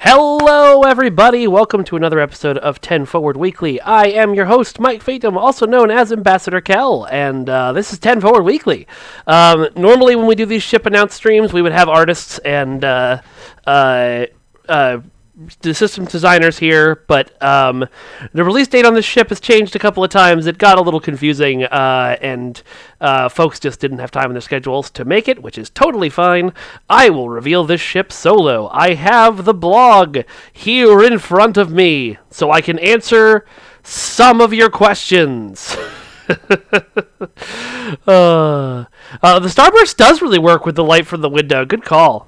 Hello, everybody. Welcome to another episode of 10 Forward Weekly. I am your host, Mike Fatum, also known as Ambassador Kel, and this is 10 Forward Weekly. Normally, when we do these ship announce streams, we would have artists and the system designers here, but the release date on this ship has changed a couple of times. It got a little confusing, and folks just didn't have time in their schedules to make it, which is totally fine. I will reveal this ship solo. I have the blog here in front of me, so I can answer some of your questions. The Starburst does really work with the light from the window. Good call.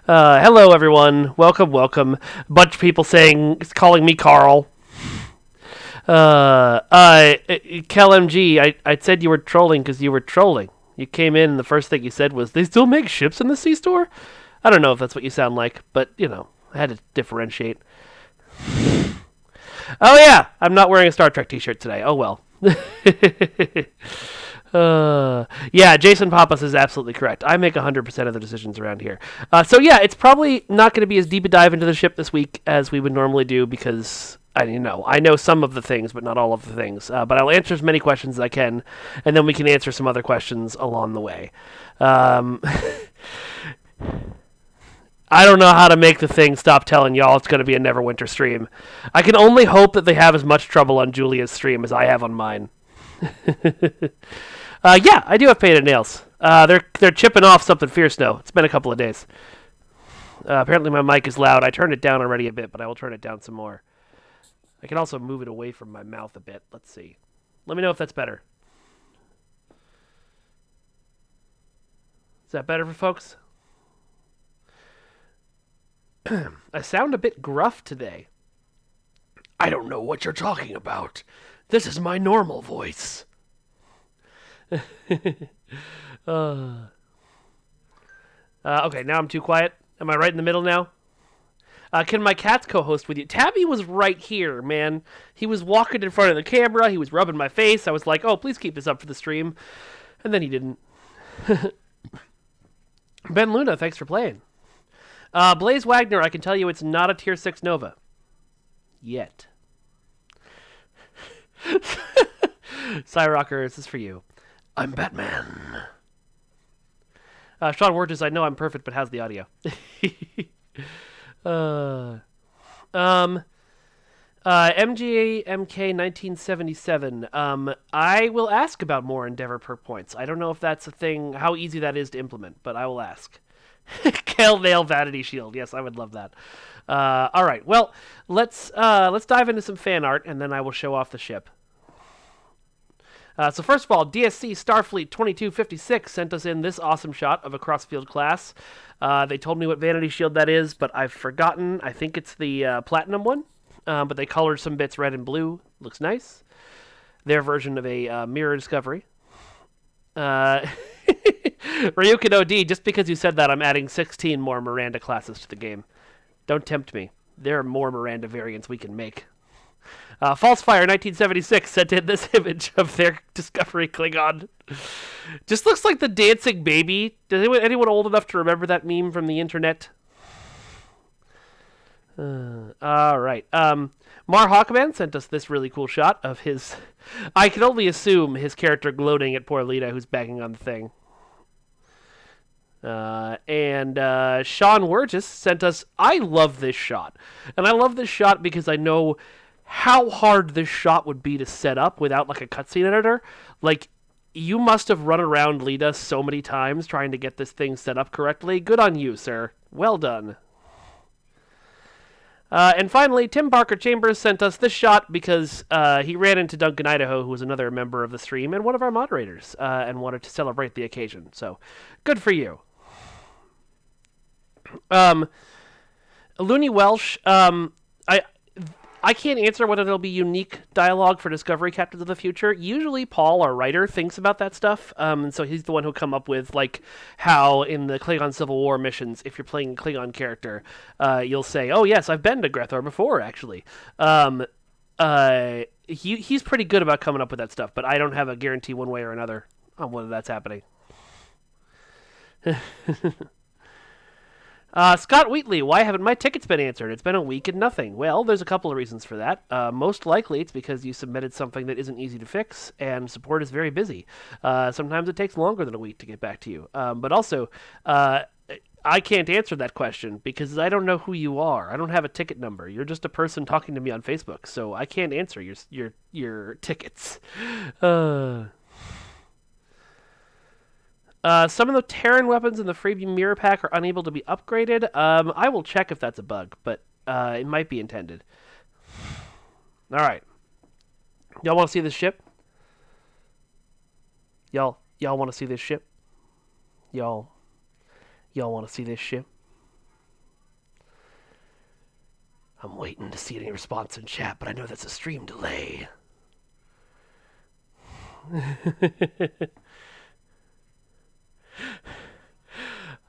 Hello, everyone. Welcome. A bunch of people calling me Carl. KelMG, I said you were trolling because you were trolling. You came in and the first thing you said was, they still make ships in the C-Store? I don't know if that's what you sound like, but, I had to differentiate. Oh, yeah, I'm not wearing a Star Trek t-shirt today. Oh, well. Yeah, Jason Pappas is absolutely correct. I make 100% of the decisions around here. It's probably not going to be as deep a dive into the ship this week as we would normally do because, I know some of the things, but not all of the things. But I'll answer as many questions as I can, and then we can answer some other questions along the way. I don't know how to make the thing stop telling y'all it's going to be a Neverwinter stream. I can only hope that they have as much trouble on Julia's stream as I have on mine. Yeah, I do have painted nails. They're chipping off something fierce now. It's been a couple of days. Apparently my mic is loud. I turned it down already a bit, but I will turn it down some more. I can also move it away from my mouth a bit. Let's see. Let me know if that's better. Is that better for folks? I sound a bit gruff today. I don't know what you're talking about. This is my normal voice. Okay, now I'm too quiet. Am I right in the middle now? Can my cats co-host with you? Tabby was right here, man. He was walking in front of the camera. He was rubbing my face. I was like, oh, please keep this up for the stream. And then he didn't. Ben Luna, thanks for playing. Blaze Wagner, I can tell you it's not a Tier 6 Nova. Yet. Cyrocker, this is for you. I'm Batman. Sean Wurges, I know I'm perfect, but how's the audio? MGA MK 1977. I will ask about more Endeavor perk points. I don't know if that's a thing, how easy that is to implement, but I will ask. Kale Nail Vanity Shield. Yes, I would love that. All right. Well, let's dive into some fan art, and then I will show off the ship. So first of all, DSC Starfleet 2256 sent us in this awesome shot of a crossfield class. They told me what Vanity Shield that is, but I've forgotten. I think it's the platinum one, but they colored some bits red and blue. Looks nice. Their version of a mirror discovery. Ryukin OD, just because you said that, I'm adding 16 more Miranda classes to the game. Don't tempt me. There are more Miranda variants we can make. Falsefire 1976 sent in this image of their Discovery Klingon. Just looks like the dancing baby. Does anyone old enough to remember that meme from the internet? All right. Mar Hawkman sent us this really cool shot of his... I can only assume his character gloating at poor Lita, who's banging on the thing. And Sean Wurges sent us... I love this shot. And I love this shot because I know how hard this shot would be to set up without, like, a cutscene editor. Like, you must have run around Lita so many times trying to get this thing set up correctly. Good on you, sir. Well done. And finally, Tim Barker Chambers sent us this shot because he ran into Duncan Idaho, who was another member of the stream and one of our moderators, and wanted to celebrate the occasion. So, good for you. Looney Welsh, I can't answer whether there'll be unique dialogue for Discovery Captains of the Future. Usually Paul, our writer, thinks about that stuff, and so he's the one who'll come up with, like, how in the Klingon Civil War missions, if you're playing a Klingon character, you'll say, oh yes, I've been to Grethor before, actually. He's pretty good about coming up with that stuff, but I don't have a guarantee one way or another on whether that's happening. Scott Wheatley, why haven't my tickets been answered? It's been a week and nothing. Well, there's a couple of reasons for that. Most likely, it's because you submitted something that isn't easy to fix, and support is very busy. Sometimes it takes longer than a week to get back to you. But also, I can't answer that question because I don't know who you are. I don't have a ticket number. You're just a person talking to me on Facebook, so I can't answer your tickets. Some of the Terran weapons in the freebie mirror pack are unable to be upgraded. I will check if that's a bug, but it might be intended. All right. Y'all want to see this ship? Y'all want to see this ship? Y'all want to see this ship? I'm waiting to see any response in chat, but I know that's a stream delay.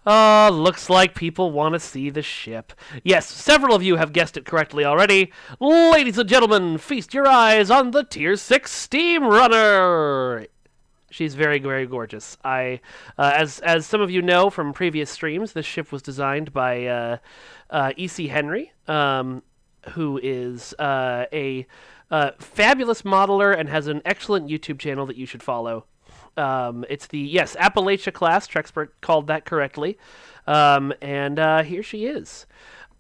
Looks like people want to see the ship. Yes, several of you have guessed it correctly already. Ladies and gentlemen, feast your eyes on the Tier 6 Steamrunner! She's very, very gorgeous. As some of you know from previous streams, this ship was designed by E.C. Henry, who is a fabulous modeler and has an excellent YouTube channel that you should follow. It's the, Appalachia class. Trexpert called that correctly. And here she is.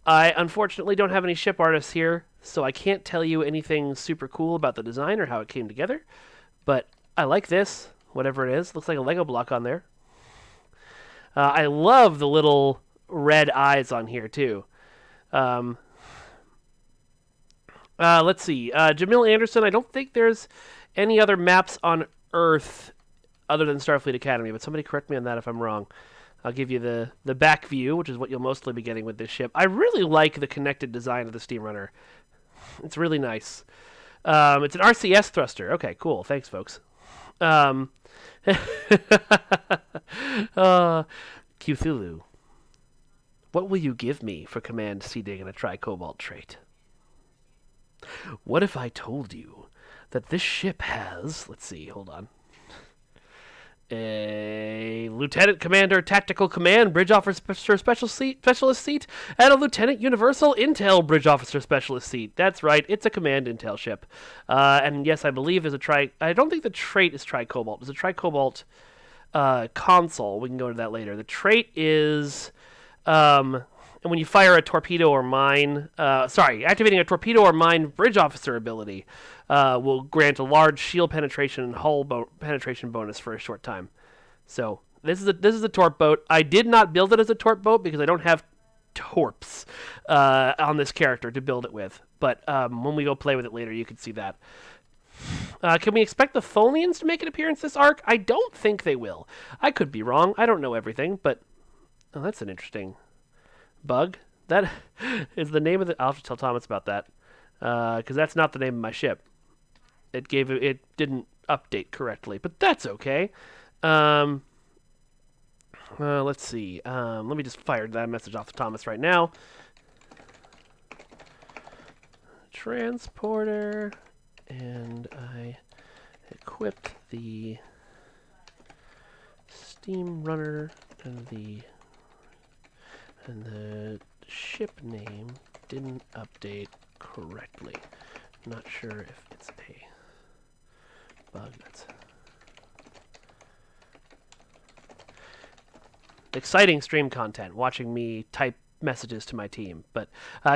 I unfortunately don't have any ship artists here, so I can't tell you anything super cool about the design or how it came together. But I like this, whatever it is. Looks like a Lego block on there. I love the little red eyes on here, too. Let's see. Jamil Anderson, I don't think there's any other maps on Earth other than Starfleet Academy, but somebody correct me on that if I'm wrong. I'll give you the back view, which is what you'll mostly be getting with this ship. I really like the connected design of the Steamrunner. It's really nice. It's an RCS thruster. Okay, cool. Thanks, folks. Cthulhu. What will you give me for command seeding and a Tri-Cobalt trait? What if I told you that this ship has... Let's see, hold on. A Lieutenant Commander Tactical Command Bridge Officer Specialist seat, and a Lieutenant Universal Intel Bridge Officer Specialist seat. That's right, it's a Command Intel ship. And yes, I believe there's a I don't think the trait is Tri-Cobalt. There's a Tri-Cobalt console. We can go into that later. The trait is... and when you fire a torpedo or mine... activating a torpedo or mine bridge officer ability will grant a large shield penetration and hull penetration bonus for a short time. So, this is a torp boat. I did not build it as a torp boat because I don't have torps on this character to build it with. But when we go play with it later, you can see that. Can we expect the Tholians to make an appearance this arc? I don't think they will. I could be wrong. I don't know everything, but... Oh, that's an interesting... bug? That is the name of the... I'll have to tell Thomas about that. Because that's not the name of my ship. It didn't update correctly, but that's okay. Let's see. Let me just fire that message off to Thomas right now. Transporter, and I equipped the Steamrunner and the ship name didn't update correctly. Not sure if it's a bug. That's exciting stream content, watching me type messages to my team. But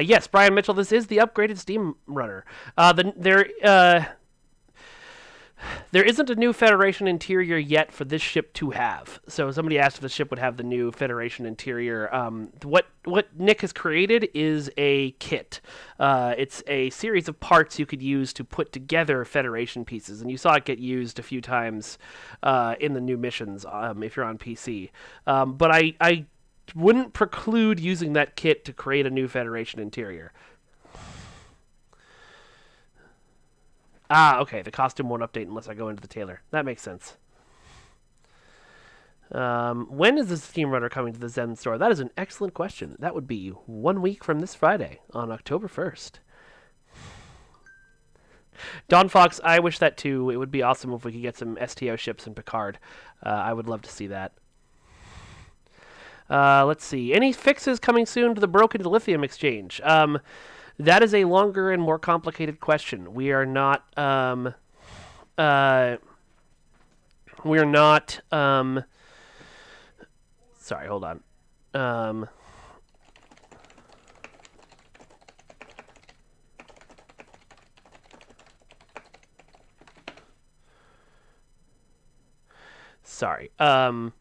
yes, Brian Mitchell, this is the upgraded Steamrunner. There isn't a new Federation interior yet for this ship to have. So somebody asked if the ship would have the new Federation interior. What Nick has created is a kit. It's a series of parts you could use to put together Federation pieces, and you saw it get used a few times in the new missions if you're on PC. But I wouldn't preclude using that kit to create a new Federation interior. Okay, the costume won't update unless I go into the tailor. That makes sense. When is the Steamrunner coming to the Zen store? That is an excellent question. That would be 1 week from this Friday, on October 1st. Don Fox, I wish that too. It would be awesome if we could get some STO ships in Picard. I would love to see that. Let's see. Any fixes coming soon to the broken dilithium exchange? That is a longer and more complicated question. We are not. We're not. Sorry, hold on. Sorry. So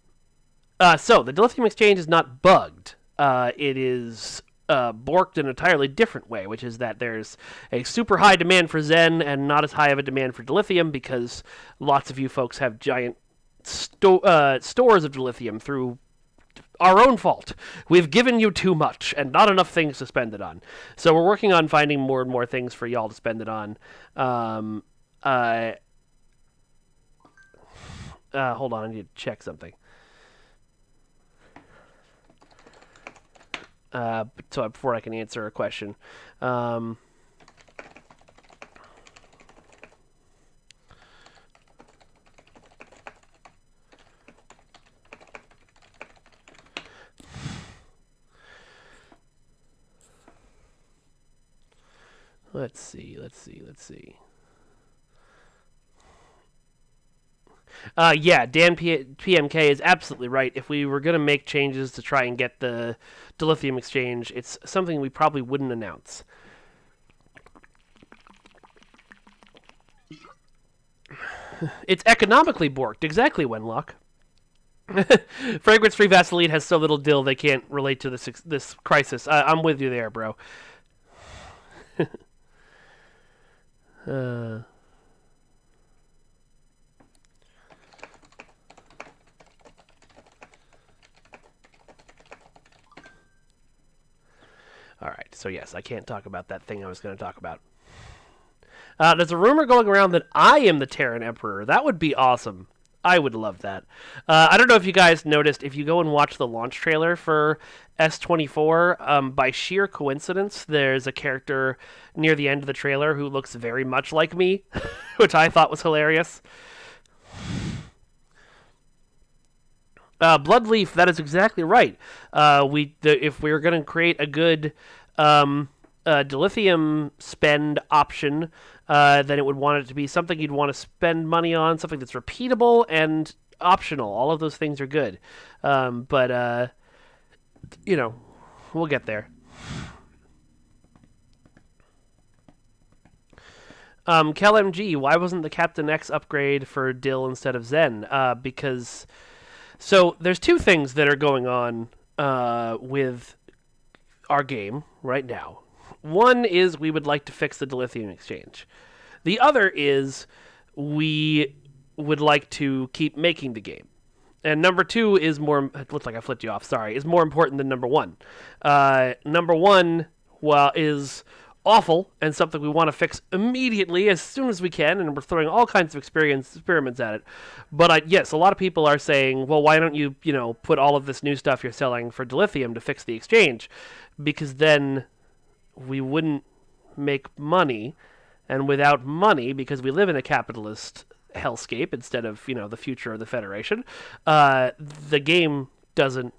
the dilithium exchange is not bugged. It is borked in an entirely different way, which is that there's a super high demand for Zen and not as high of a demand for dilithium because lots of you folks have giant stores of dilithium through our own fault. We've given you too much and not enough things to spend it on. So we're working on finding more and more things for y'all to spend it on. Hold on, I need to check something. So before I can answer a question. Let's see. Yeah, Dan PMK is absolutely right. If we were going to make changes to try and get the dilithium exchange, it's something we probably wouldn't announce. It's economically borked. Exactly, Wenlock. Fragrance-free Vaseline has so little dill they can't relate to this crisis. I'm with you there, bro. Alright, so yes, I can't talk about that thing I was going to talk about. There's a rumor going around that I am the Terran Emperor. That would be awesome. I would love that. I don't know if you guys noticed, if you go and watch the launch trailer for S24, by sheer coincidence, there's a character near the end of the trailer who looks very much like me, which I thought was hilarious. Bloodleaf, that is exactly right. If we were going to create a good dilithium spend option, then it would want it to be something you'd want to spend money on, something that's repeatable and optional. All of those things are good. But we'll get there. KelMG, why wasn't the Captain X upgrade for Dill instead of Zen? Because... So, there's two things that are going on with our game right now. One is we would like to fix the dilithium exchange. The other is we would like to keep making the game. And number two is more... It looks like I flipped you off, sorry. Is more important than number one. Number one, is awful and something we want to fix immediately as soon as we can, and we're throwing all kinds of experiments at it. But yes, a lot of people are saying, well, why don't you, put all of this new stuff you're selling for dilithium to fix the exchange? Because then we wouldn't make money, and without money, because we live in a capitalist hellscape instead of, the future of the Federation, the game doesn't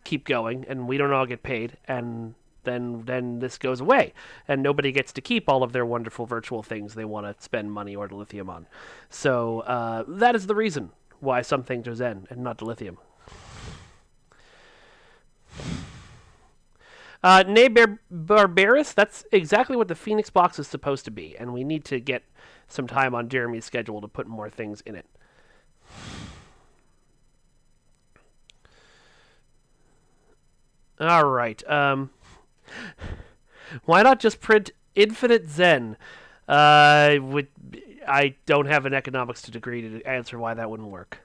keep going, and we don't all get paid, and then this goes away, and nobody gets to keep all of their wonderful virtual things they want to spend money or dilithium on. So that is the reason why some things are Zen and not dilithium. Nay Barbarus, that's exactly what the Phoenix box is supposed to be, and we need to get some time on Jeremy's schedule to put more things in it. All right. Why not just print infinite Zen? I don't have an economics degree to answer why that wouldn't work.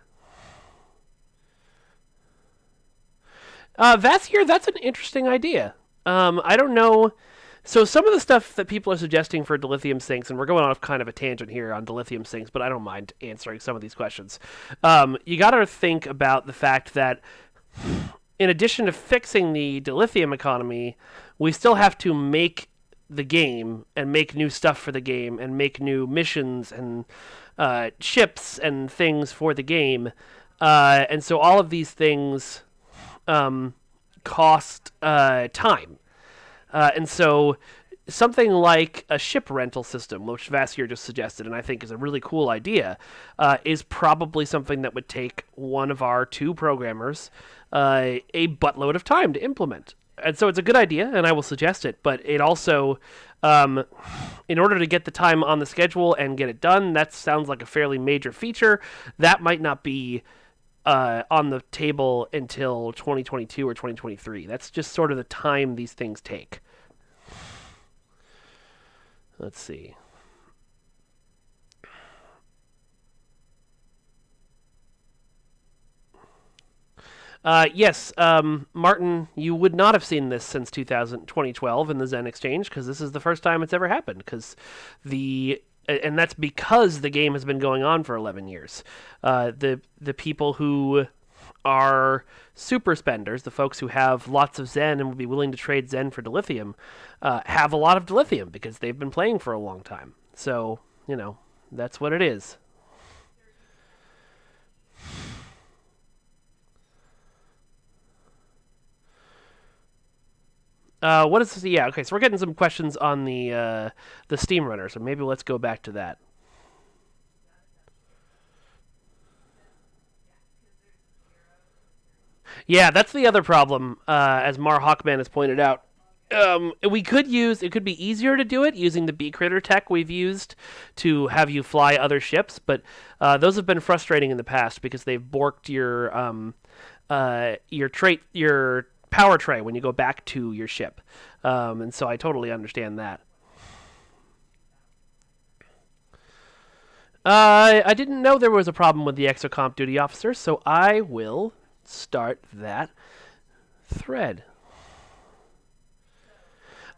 Vasier, that's an interesting idea. I don't know. So some of the stuff that people are suggesting for dilithium sinks, and we're going off kind of a tangent here on dilithium sinks, but I don't mind answering some of these questions. You got to think about the fact that in addition to fixing the dilithium economy, we still have to make the game and make new stuff for the game and make new missions and ships and things for the game. And so all of these things cost time. And so something like a ship rental system, which Vassier just suggested, and I think is a really cool idea, is probably something that would take one of our 2 programmers a buttload of time to implement. And so it's a good idea, and I will suggest it, but it also, in order to get the time on the schedule and get it done, that sounds like a fairly major feature. That might not be on the table until 2022 or 2023. That's just sort of the time these things take. Let's see. Yes, Martin, you would not have seen this since 2012 in the Zen Exchange, because this is the first time it's ever happened, and that's because the game has been going on for 11 years. The people who are super spenders, the folks who have lots of Zen and would be willing to trade Zen for dilithium, have a lot of dilithium because they've been playing for a long time. So, that's what it is. What is this? Yeah, okay, so we're getting some questions on the Steamrunner, so maybe let's go back to that. Yeah, that's the other problem, as Mar Hawkman has pointed out. It could be easier to do it using the bee critter tech we've used to have you fly other ships, but those have been frustrating in the past because they've borked your power tray when you go back to your ship. And so I totally understand that. I didn't know there was a problem with the exocomp duty officer, so I will start that thread.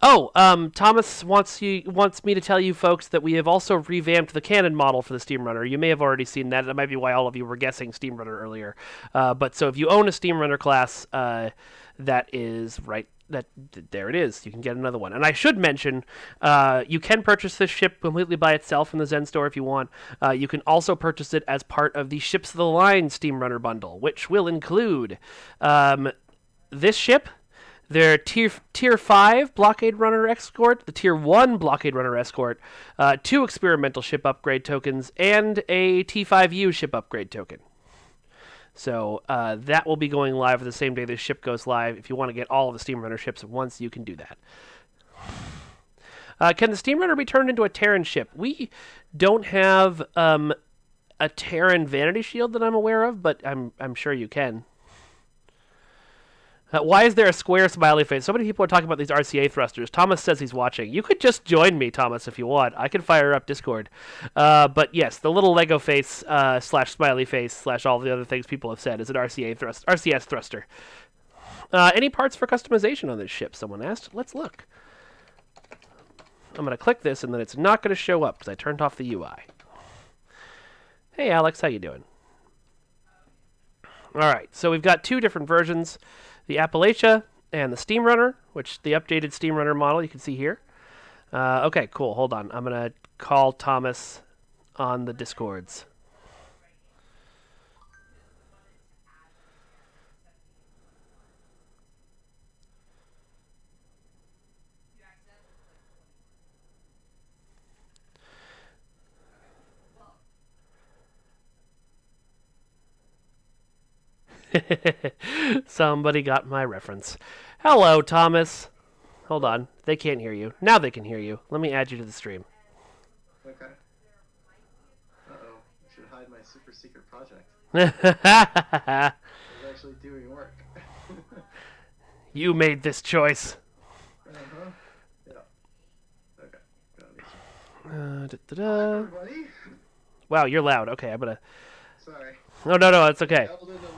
Oh, Thomas wants me to tell you folks that we have also revamped the cannon model for the Steamrunner. You may have already seen that. That might be why all of you were guessing Steamrunner earlier. But so if you own a Steamrunner class, that is right. There it is. You can get another one. And I should mention, you can purchase this ship completely by itself in the Zen store if you want. You can also purchase it as part of the Ships of the Line Steamrunner bundle, which will include this ship, their tier 5 Blockade Runner Escort, the Tier 1 Blockade Runner Escort, 2 experimental ship upgrade tokens, and a T5U ship upgrade token. So that will be going live the same day this ship goes live. If you want to get all of the Steamrunner ships at once, you can do that. Can the Steamrunner be turned into a Terran ship? We don't have a Terran Vanity Shield that I'm aware of, but I'm sure you can. Why is there a square smiley face? So many people are talking about these RCA thrusters. Thomas says he's watching. You could just join me, Thomas, if you want. I can fire up Discord. But yes, the little Lego face / smiley face / all the other things people have said is an RCS thruster. Any parts for customization on this ship? Someone asked. Let's look. I'm going to click this, and then it's not going to show up because I turned off the UI. Hey, Alex. How you doing? All right. So we've got 2 different versions. The Appalachia and the Steamrunner, which the updated Steamrunner model you can see here. Okay, cool. Hold on. I'm going to call Thomas on the Discords. Somebody got my reference. Hello, Thomas. Hold on. They can't hear you. Now they can hear you. Let me add you to the stream. Okay. Uh-oh. I should hide my super secret project. It's actually doing work. You made this choice. Uh-huh. Yeah. Okay. Hi, everybody. Wow, you're loud. Okay, I'm gonna... Sorry. Oh, no, it's okay. Held in the microphone.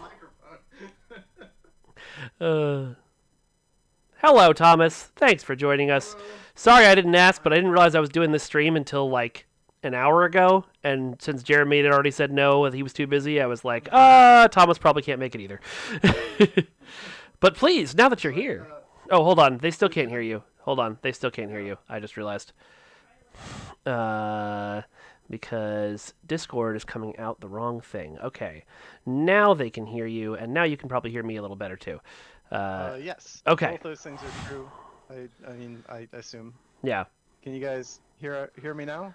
Hello, Thomas. Thanks for joining us. Hello. Sorry I didn't ask, but I didn't realize I was doing this stream until, like, an hour ago. And since Jeremy had already said no, and he was too busy, I was like, Thomas probably can't make it either. But please, now that you're here... Oh, hold on. They still can't hear you. Hold on. They still can't hear you. I just realized. Because Discord is coming out the wrong thing. Okay. Now they can hear you, and now you can probably hear me a little better, too. Yes. Okay. Both those things are true. I mean, I assume. Yeah. Can you guys hear me now?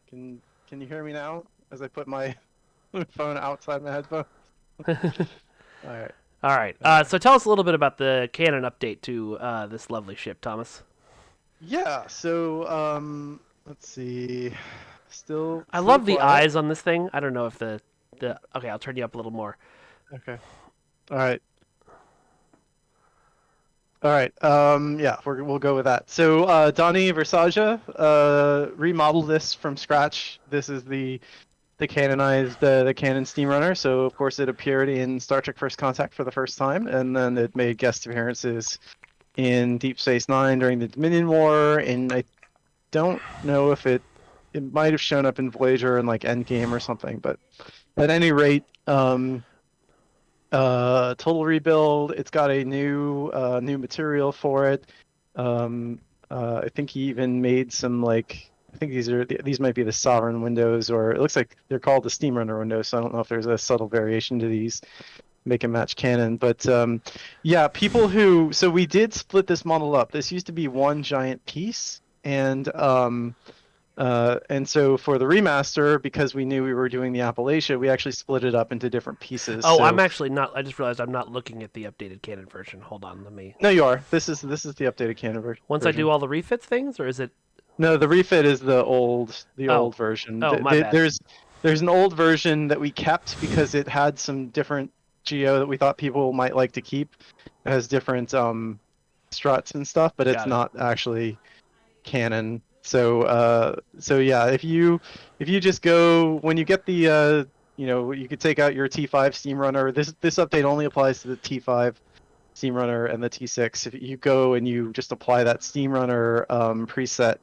Can you hear me now as I put my phone outside my headphones? All right. All right. So tell us a little bit about the canon update to this lovely ship, Thomas. Yeah. So let's see. Still I love the quiet. eyes on this thing. I don't know if the okay, I'll turn you up a little more. Okay. All right. All right. Yeah, we'll go with that. So Donnie Versace remodeled this from scratch. This is the canonized the canon Steamrunner. So of course it appeared in Star Trek: First Contact for the first time, and then it made guest appearances in Deep Space Nine during the Dominion War. And I don't know if it might have shown up in Voyager and like Endgame or something. But at any rate, total rebuild. It's got a new material for it. I think he even made some like I think these might be the Sovereign windows, or it looks like they're called the Steamrunner windows. So I don't know if there's a subtle variation to these make and match canon. But yeah, so we did split this model up. This used to be one giant piece, and so for the remaster, because we knew we were doing the Appalachia, we actually split it up into different pieces. Oh, so, I'm actually not. I just realized I'm not looking at the updated canon version. Hold on, let me. No, you are. This is the updated canon version. Once I do all the refits things, or is it? No, the refit is the old Oh. version. Oh, my bad. There's an old version that we kept because it had some different geo that we thought people might like to keep. It has different struts and stuff, but it's not actually canon. So yeah, if you just go when you get the you could take out your T5 Steamrunner. This update only applies to the T5 Steamrunner and the T6. If you go and you just apply that Steamrunner preset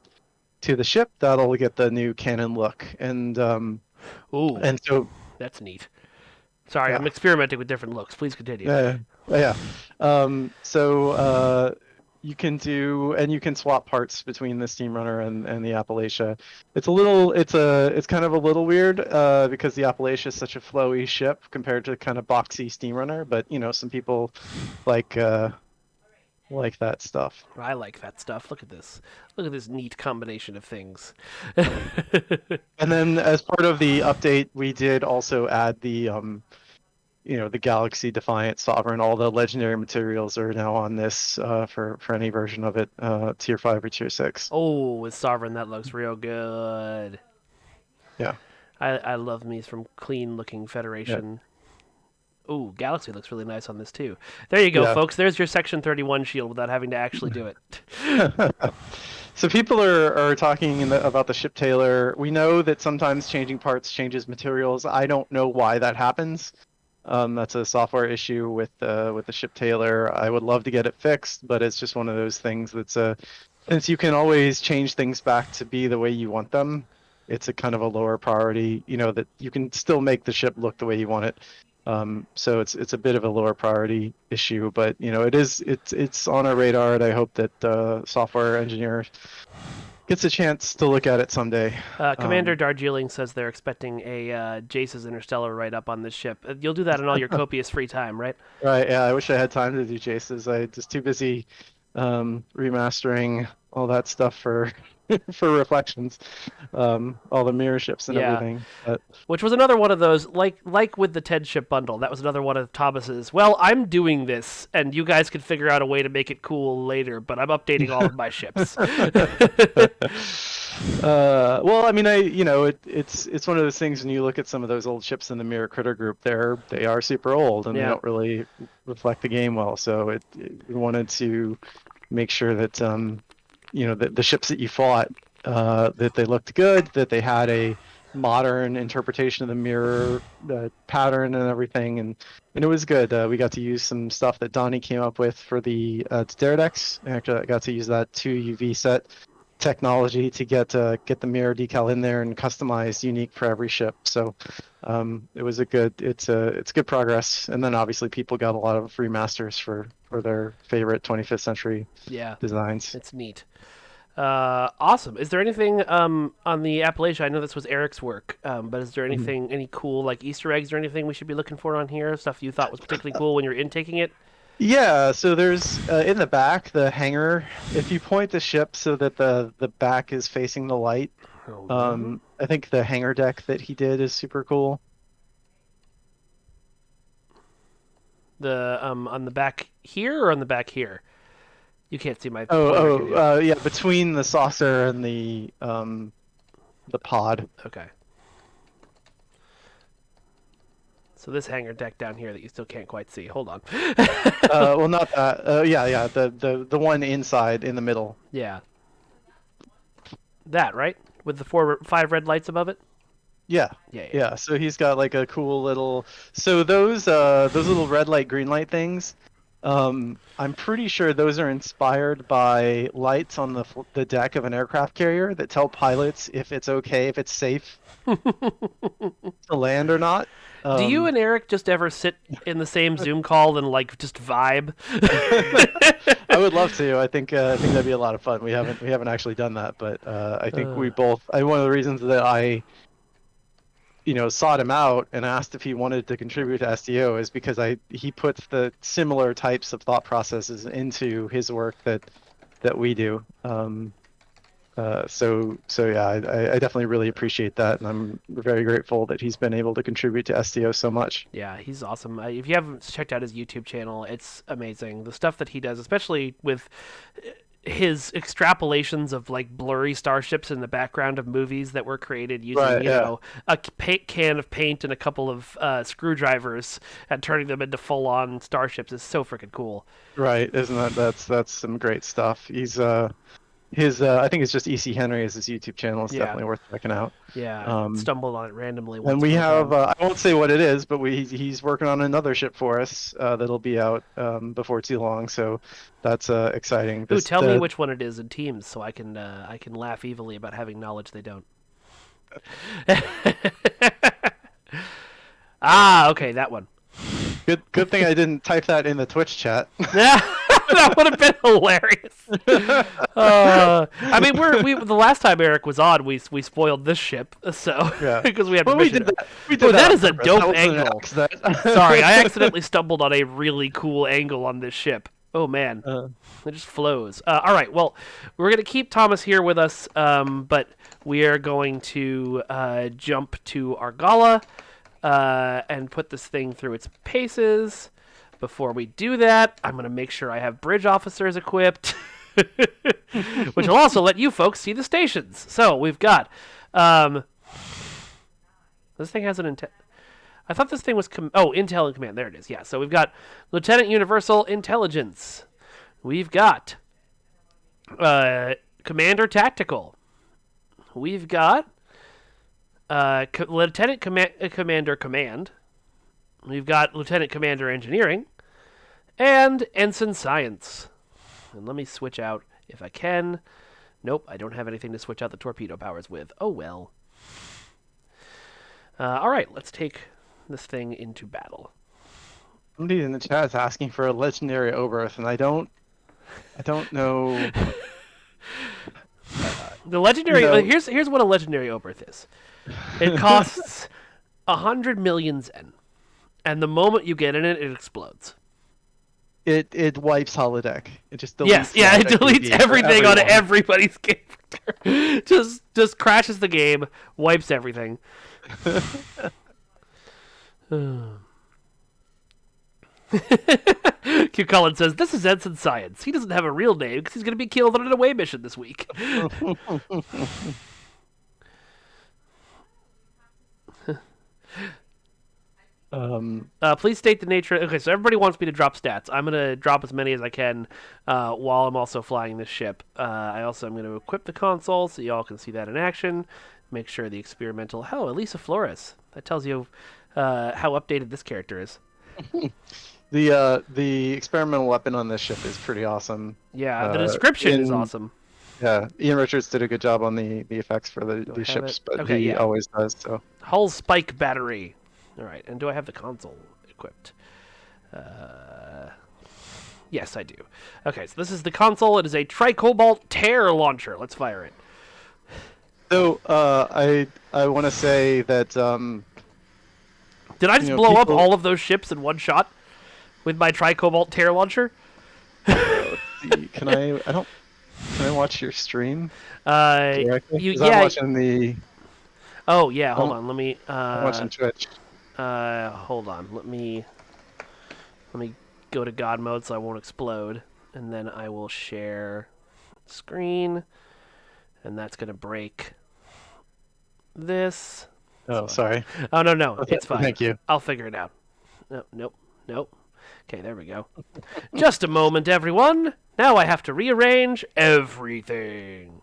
to the ship, that'll get the new canon look. And Ooh, and so that's neat. Sorry, Yeah. I'm experimenting with different looks. Please continue. yeah. You can you can swap parts between the Steamrunner and the Appalachia. It's kind of a little weird because the Appalachia is such a flowy ship compared to kind of boxy Steamrunner, but some people like that stuff. I like that stuff. Look at this. Look at this neat combination of things. And then as part of the update, we did also add the the Galaxy Defiant Sovereign. All the legendary materials are now on this for any version of it, tier 5 or tier 6. Oh, with Sovereign, that looks real good. Yeah. I love me some clean looking Federation. Ooh, Galaxy looks really nice on this too. There you go, folks. There's your Section 31 shield without having to actually do it. So people are talking about the ship tailor. We know that sometimes changing parts changes materials. I don't know why that happens. That's a software issue with the ship tailor. I would love to get it fixed, but it's just one of those things that's since you can always change things back to be the way you want them. It's a kind of a lower priority. That you can still make the ship look the way you want it. So it's a bit of a lower priority issue, but it's on our radar, and I hope that software engineer gets a chance to look at it someday. Commander Darjeeling says they're expecting a Jace's Interstellar write-up on this ship. You'll do that in all your copious free time, right? Right. Yeah. I wish I had time to do Jace's. I just too busy remastering all that stuff for Reflections, all the mirror ships and everything. But... Which was another one of those, like with the Ted ship bundle. That was another one of Thomas's. Well, I'm doing this, and you guys could figure out a way to make it cool later. But I'm updating all of my ships. Well, I mean, it's one of those things when you look at some of those old ships in the Mirror Critter group. They are super old, and they don't really reflect the game well. So we wanted to make sure that the ships that you fought, that they looked good, that they had a modern interpretation of the mirror pattern and everything, and it was good. We got to use some stuff that Donnie came up with for the Decks. Actually, I got to use that 2UV set technology to get the mirror decal in there and customized unique for every ship. So it was it's good progress. And then obviously people got a lot of remasters for their favorite 25th century designs. It's neat. Awesome. Is there anything on the Appalachia? I know this was Eric's work, but is there anything, any cool like Easter eggs or anything we should be looking for on here? Stuff you thought was particularly cool when you're intaking it? Yeah, so there's in the back the hangar. If you point the ship so that the back is facing the light, Hold on. I think the hangar deck that he did is super cool. The on the back here or on the back here? You can't see my pointer, can Oh, you? yeah, between the saucer and the pod. Okay. So this hangar deck down here that you still can't quite see. Hold on. Well, not that. Yeah, the one inside in the middle. Yeah. That, right? With the 5 red lights above it? Yeah, Yeah. yeah. So he's got like a cool little. So those little red light, green light things. I'm pretty sure those are inspired by lights on the deck of an aircraft carrier that tell pilots if it's okay, if it's safe to land or not. Do you and Eric just ever sit in the same Zoom call and like just vibe? I would love to. I think that'd be a lot of fun. We haven't actually done that, but I think we both. One of the reasons that I sought him out and asked if he wanted to contribute to STO is because he puts the similar types of thought processes into his work that we do. So yeah, I definitely really appreciate that, and I'm very grateful that he's been able to contribute to STO so much. Yeah, he's awesome. If you haven't checked out his YouTube channel, it's amazing. The stuff that he does, especially with his extrapolations of like blurry starships in the background of movies that were created using, Right, yeah. a can of paint and a couple of screwdrivers and turning them into full-on starships is so freaking cool. Right, isn't that's some great stuff. He's I think it's just EC Henry is his YouTube channel. It's Yeah. definitely worth checking out. Yeah, I stumbled on it randomly. Once And we upon a have, time. I won't say what it is, but he's working on another ship for us that'll be out before too long. So that's exciting. Ooh, tell me which one it is in Teams so I can laugh evilly about having knowledge they don't. Okay, that one. Good thing I didn't type that in the Twitch chat. Yeah, that would have been hilarious. I mean, the last time Eric was on, we spoiled this ship, so Yeah. because we had Well, we permission. did that. We did Oh, that on is a purpose. dope That wasn't an angle. accident. Sorry, I accidentally stumbled on a really cool angle on this ship. Oh man, it just flows. All right, well, we're gonna keep Thomas here with us, but we are going to jump to Argala and put this thing through its paces. Before we do that, I'm going to make sure I have bridge officers equipped, which will also let you folks see the stations. So we've got... this thing has an... I thought this thing was... Intel and Command. There it is. Yeah, so we've got Lieutenant Universal Intelligence. We've got Commander Tactical. We've got Lieutenant Commander Command. We've got Lieutenant Commander Engineering and Ensign Science. And let me switch out if I can. Nope, I don't have anything to switch out the torpedo powers with. Oh well. All right, let's take this thing into battle. Somebody in the chat is asking for a legendary Oberth, and I don't know. The legendary. Here's what a legendary Oberth is. It costs 100 million Zen. And the moment you get in it, it explodes. It wipes holodeck. It just deletes. Yes, yeah, it holodeck deletes DB for everything on everyone. everybody's game. just crashes the game, wipes everything. Q Cullen says, this is Ensign Science. He doesn't have a real name because he's going to be killed on an away mission this week. Please state the nature. Okay, so everybody wants me to drop stats. I'm going to drop as many as I can while I'm also flying this ship. I also am going to equip the console so y'all can see that in action. Make sure the experimental... Hell, Elisa Flores. That tells you how updated this character is. The experimental weapon on this ship is pretty awesome. Yeah, the description is awesome. Yeah, Ian Richards did a good job on the effects for the ships, but Okay, he yeah. always does. So Hull spike battery. All right, and do I have the console equipped? Yes, I do. Okay, so this is the console. It is a Tri-Cobalt tear launcher. Let's fire it. So I want to say that Did I just blow up all of those ships in one shot? with my Tri-Cobalt tear launcher. Let's see. Can I watch your stream directly? You 'Cause I'm yeah. watching the. Oh yeah. Hold I'm, on. Let me. I'm watching Twitch. Hold on. Let me go to God mode so I won't explode, and then I will share screen, and that's gonna break this. Oh, sorry. Oh no, Okay, it's fine. thank you. I'll figure it out. Nope. Okay, there we go. Just a moment, everyone. Now I have to rearrange everything.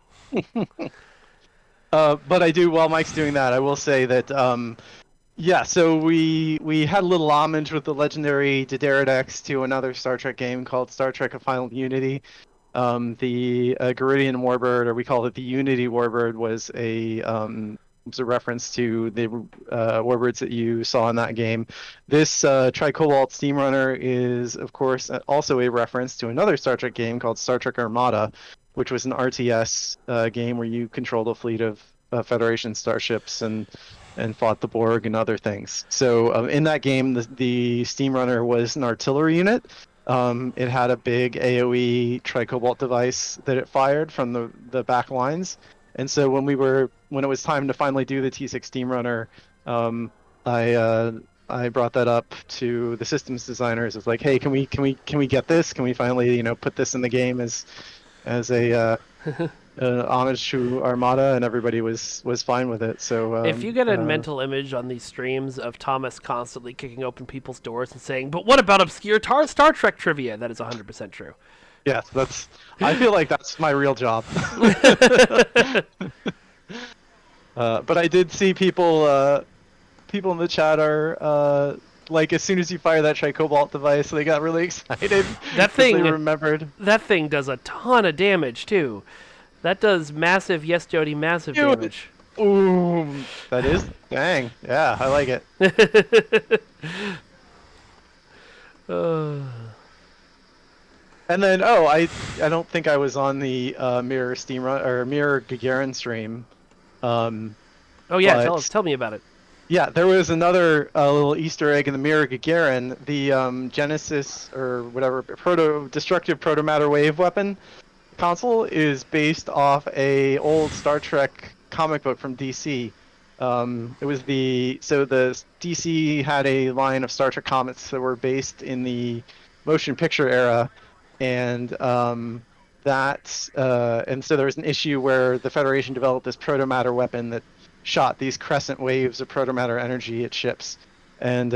But I do, while Mike's doing that, I will say that, yeah, so we had a little homage with the legendary D'Deridex to another Star Trek game called Star Trek: A Final Unity. The Garidian Warbird, or we call it the Unity Warbird, was a reference to the warbirds that you saw in that game. This Tri-Cobalt Steamrunner is, of course, also a reference to another Star Trek game called Star Trek Armada, which was an RTS game where you controlled a fleet of Federation starships and fought the Borg and other things. So in that game, the Steamrunner was an artillery unit. It had a big AoE Tri-Cobalt device that it fired from the back lines. And so when it was time to finally do the T6 Steamrunner, I brought that up to the systems designers. It's like, hey, can we get this? Can we finally put this in the game as a homage to Armada? And everybody was fine with it. So if you get a mental image on these streams of Thomas constantly kicking open people's doors and saying, "But what about obscure Star Trek trivia?" That is 100% true. Yes, I feel like that's my real job. But I did see people in the chat are like, as soon as you fire that Tri-Cobalt device, they got really excited. That thing they remembered. That thing does a ton of damage too. That does massive, yes, Jody, massive damage. Ooh, that is dang. Yeah, I like it. And then, I don't think I was on the Mirror Steamrunner or Mirror Gagarin stream. Oh yeah, tell me about it. Yeah, there was another little Easter egg in the Mirror Gagarin. The Genesis or whatever destructive protomatter wave weapon console is based off a old Star Trek comic book from DC. It was the DC had a line of Star Trek comics that were based in the motion picture era. And so there was an issue where the Federation developed this protomatter weapon that shot these crescent waves of protomatter energy at ships, and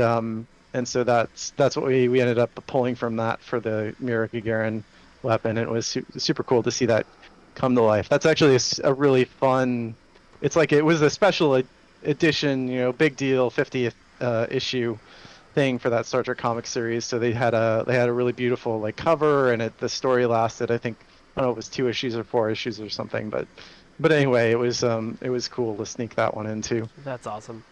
so that's what we ended up pulling from that for the Mirror Gagarin weapon. It was super cool to see that come to life. That's actually a really fun. It's like it was a special edition, big deal 50th issue thing for that Star Trek comic series. So they had a really beautiful cover, and the story lasted, I think, I don't know if it was 2 issues or 4 issues or something, but anyway, it was cool to sneak that one in too. That's awesome.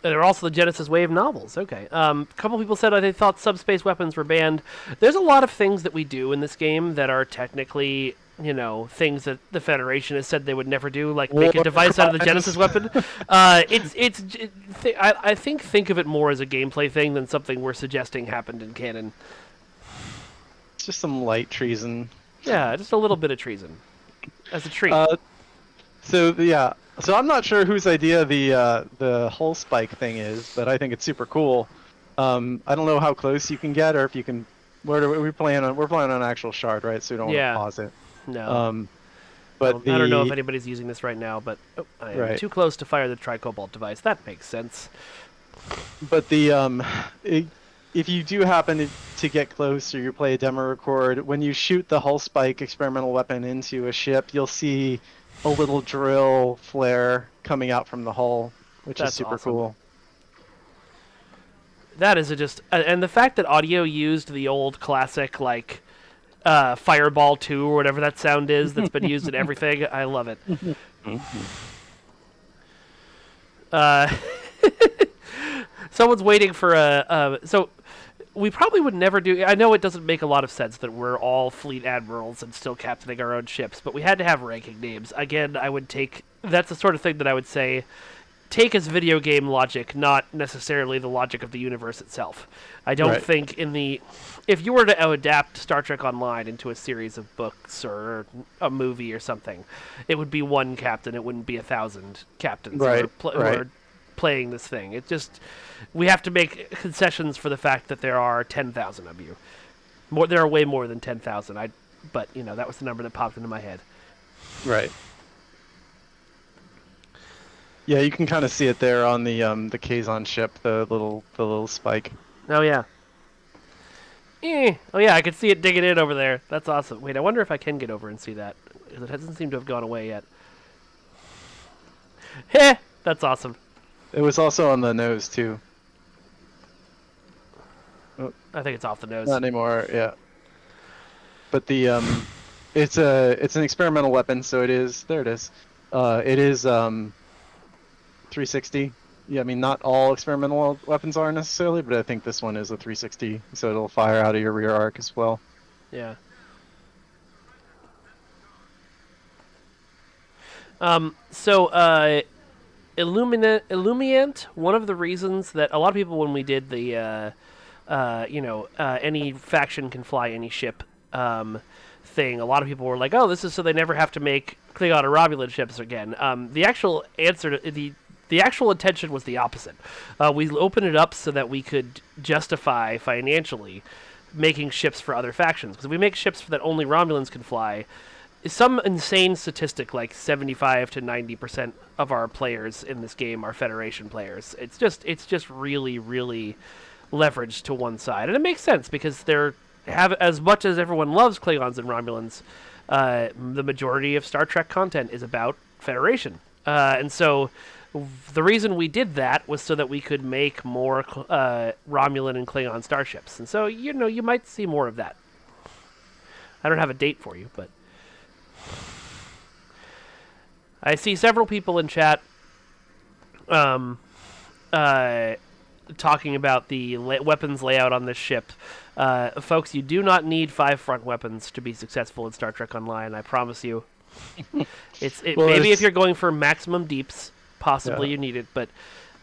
And there are also the Genesis Wave novels. Okay. A couple people said they thought subspace weapons were banned. There's a lot of things that we do in this game that are technically, things that the Federation has said they would never do, like make a device out of the Genesis weapon. I think of it more as a gameplay thing than something we're suggesting happened in canon. It's just some light treason. Yeah, just a little bit of treason. As a treat. So I'm not sure whose idea the hull spike thing is, but I think it's super cool. I don't know how close you can get, or if you can. We're playing on an actual shard, right? So we don't want to pause it. No. But I don't know if anybody's using this right now, but I am too close to fire the Tri-Cobalt device. That makes sense. But if you do happen to get close, or you play a demo record, when you shoot the hull spike experimental weapon into a ship, you'll see a little drill flare coming out from the hull, which is super cool. That is and the fact that audio used the old classic Fireball 2 or whatever that sound is that's been used in everything, I love it. Someone's waiting for so we probably would never do. I know it doesn't make a lot of sense that we're all fleet admirals and still captaining our own ships, but we had to have ranking names. Again, I would take. That's the sort of thing that I would say. take as video game logic, not necessarily the logic of the universe itself. I don't think if you were to adapt Star Trek Online into a series of books or a movie or something, it would be one captain. It wouldn't be 1,000 captains who are playing this thing. It just, we have to make concessions for the fact that there are 10,000 of you. There are way more than 10,000. But that was the number that popped into my head. Right. Yeah, you can kind of see it there on the Kazon ship, the little spike. Oh yeah. Oh yeah, I could see it digging in over there. That's awesome. Wait, I wonder if I can get over and see that. It doesn't seem to have gone away yet. Heh! That's awesome. It was also on the nose too. Oh, I think it's off the nose. Not anymore, yeah. But the it's an experimental weapon, so it is. There it is. It is 360. Yeah, I mean not all experimental weapons are necessarily, but I think this one is a 360, so it'll fire out of your rear arc as well. Yeah. Illumiant, one of the reasons that a lot of people, when we did the any faction can fly any ship thing, a lot of people were like, oh, this is so they never have to make Klingon or Romulan ships again. The actual answer to the actual intention was the opposite. We opened it up so that we could justify financially making ships for other factions. Because if we make ships that only Romulans can fly, some insane statistic like 75 to 90% of our players in this game are Federation players. It's just really, really leveraged to one side. And it makes sense because as much as everyone loves Klingons and Romulans, the majority of Star Trek content is about Federation. And so the reason we did that was so that we could make more Romulan and Klingon starships. And so, you might see more of that. I don't have a date for you, but I see several people in chat talking about the weapons layout on this ship. Folks, you do not need 5 front weapons to be successful in Star Trek Online, I promise you. Maybe if you're going for maximum deeps, possibly you need it, but